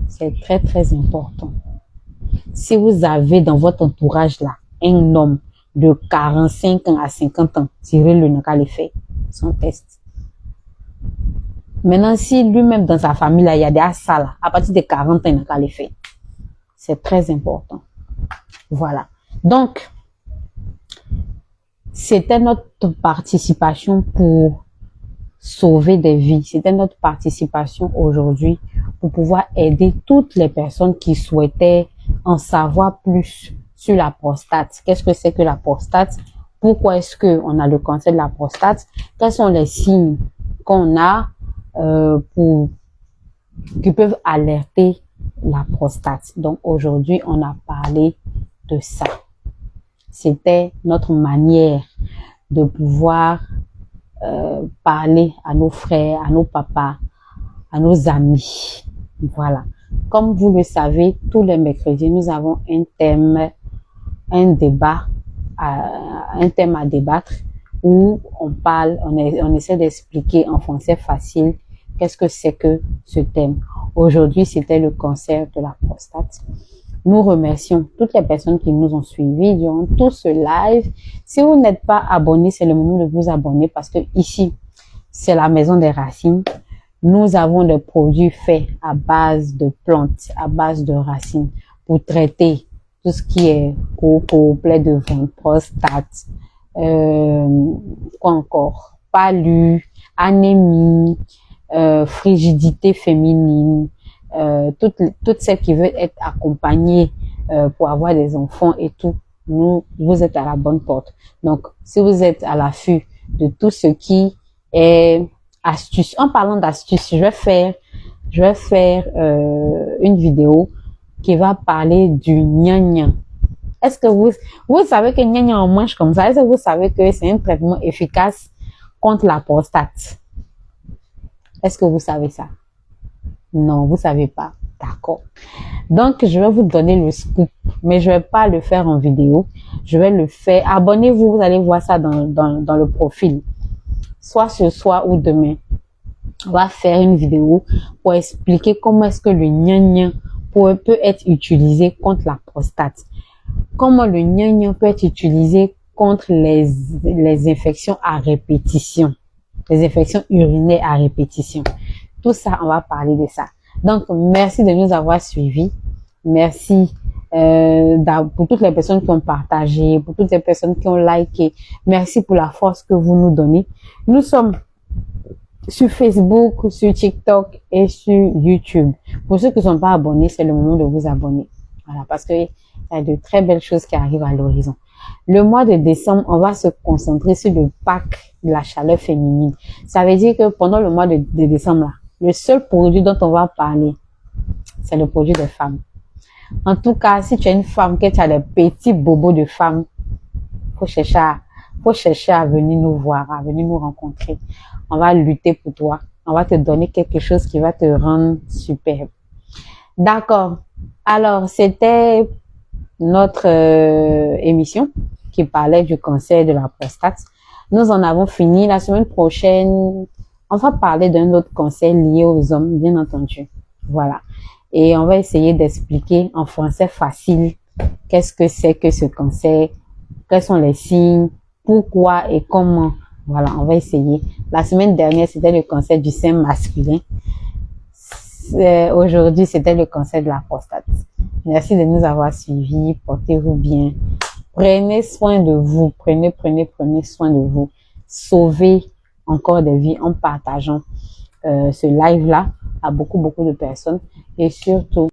C'est très, très important. Si vous avez dans votre entourage là, un homme de 45 ans à 50 ans, tirez-le, n'a qu'à aller faire son test. Maintenant, si lui-même dans sa famille là, il y a des ça là, à partir de 40 ans, il n'a qu'à aller faire. C'est très important. Voilà. Donc, c'était notre participation pour sauver des vies. C'était notre participation aujourd'hui pour pouvoir aider toutes les personnes qui souhaitaient en savoir plus sur la prostate. Qu'est-ce que c'est que la prostate? Pourquoi est-ce qu'on a le cancer de la prostate? Quels sont les signes qu'on a qui peuvent alerter la prostate? Donc aujourd'hui, on a parlé de ça. C'était notre manière de pouvoir parler à nos frères, à nos papas, à nos amis. Voilà. Comme vous le savez, tous les mercredis, nous avons un thème, un thème à débattre où on essaie d'expliquer en français facile qu'est-ce que c'est que ce thème. Aujourd'hui, c'était le cancer de la prostate. Nous remercions toutes les personnes qui nous ont suivis durant tout ce live. Si vous n'êtes pas abonné, c'est le moment de vous abonner parce que ici, c'est la maison des racines. Nous avons des produits faits à base de plantes, à base de racines pour traiter tout ce qui est coco, plaie de ventre, prostate, quoi encore, palu, anémie, frigidité féminine, toutes celles qui veulent être accompagnées pour avoir des enfants et tout. Vous êtes à la bonne porte. Donc, si vous êtes à l'affût de tout ce qui est astuce, en parlant d'astuces, je vais faire une vidéo qui va parler du gnagnan. Est-ce que vous savez que gnagnan on mange comme ça? Est-ce que vous savez que c'est un traitement efficace contre la prostate? Est-ce que vous savez ça? Non, vous savez pas. D'accord. Donc, je vais vous donner le scoop, mais je vais pas le faire en vidéo. Je vais le faire. Abonnez-vous, vous allez voir ça dans le profil. Soit ce soir ou demain. On va faire une vidéo pour expliquer comment est-ce que le gnagnan peut être utilisé contre la prostate. Comment le gnagnan peut être utilisé contre les infections à répétition. Les infections urinaires à répétition. Tout ça, on va parler de ça. Donc, merci de nous avoir suivis. Merci pour toutes les personnes qui ont partagé, pour toutes les personnes qui ont liké. Merci pour la force que vous nous donnez. Nous sommes sur Facebook, sur TikTok et sur YouTube. Pour ceux qui ne sont pas abonnés, c'est le moment de vous abonner. Voilà, parce que il y a de très belles choses qui arrivent à l'horizon. Le mois de décembre, on va se concentrer sur le pack de la chaleur féminine. Ça veut dire que pendant le mois de décembre, là, le seul produit dont on va parler, c'est le produit des femmes. En tout cas, si tu es une femme, que tu as des petits bobos de femmes, faut chercher à venir nous voir, à venir nous rencontrer. On va lutter pour toi. On va te donner quelque chose qui va te rendre superbe. D'accord. Alors, c'était notre émission qui parlait du cancer de la prostate. Nous en avons fini. La semaine prochaine, on va parler d'un autre cancer lié aux hommes, bien entendu. Voilà. Et on va essayer d'expliquer en français facile qu'est-ce que c'est que ce cancer, quels sont les signes, pourquoi et comment. Voilà, on va essayer. La semaine dernière, c'était le cancer du sein masculin. Aujourd'hui, c'était le cancer de la prostate. Merci de nous avoir suivis. Portez-vous bien. Prenez soin de vous. Prenez soin de vous. Sauvez encore des vies en partageant ce live-là à beaucoup de personnes. Et surtout,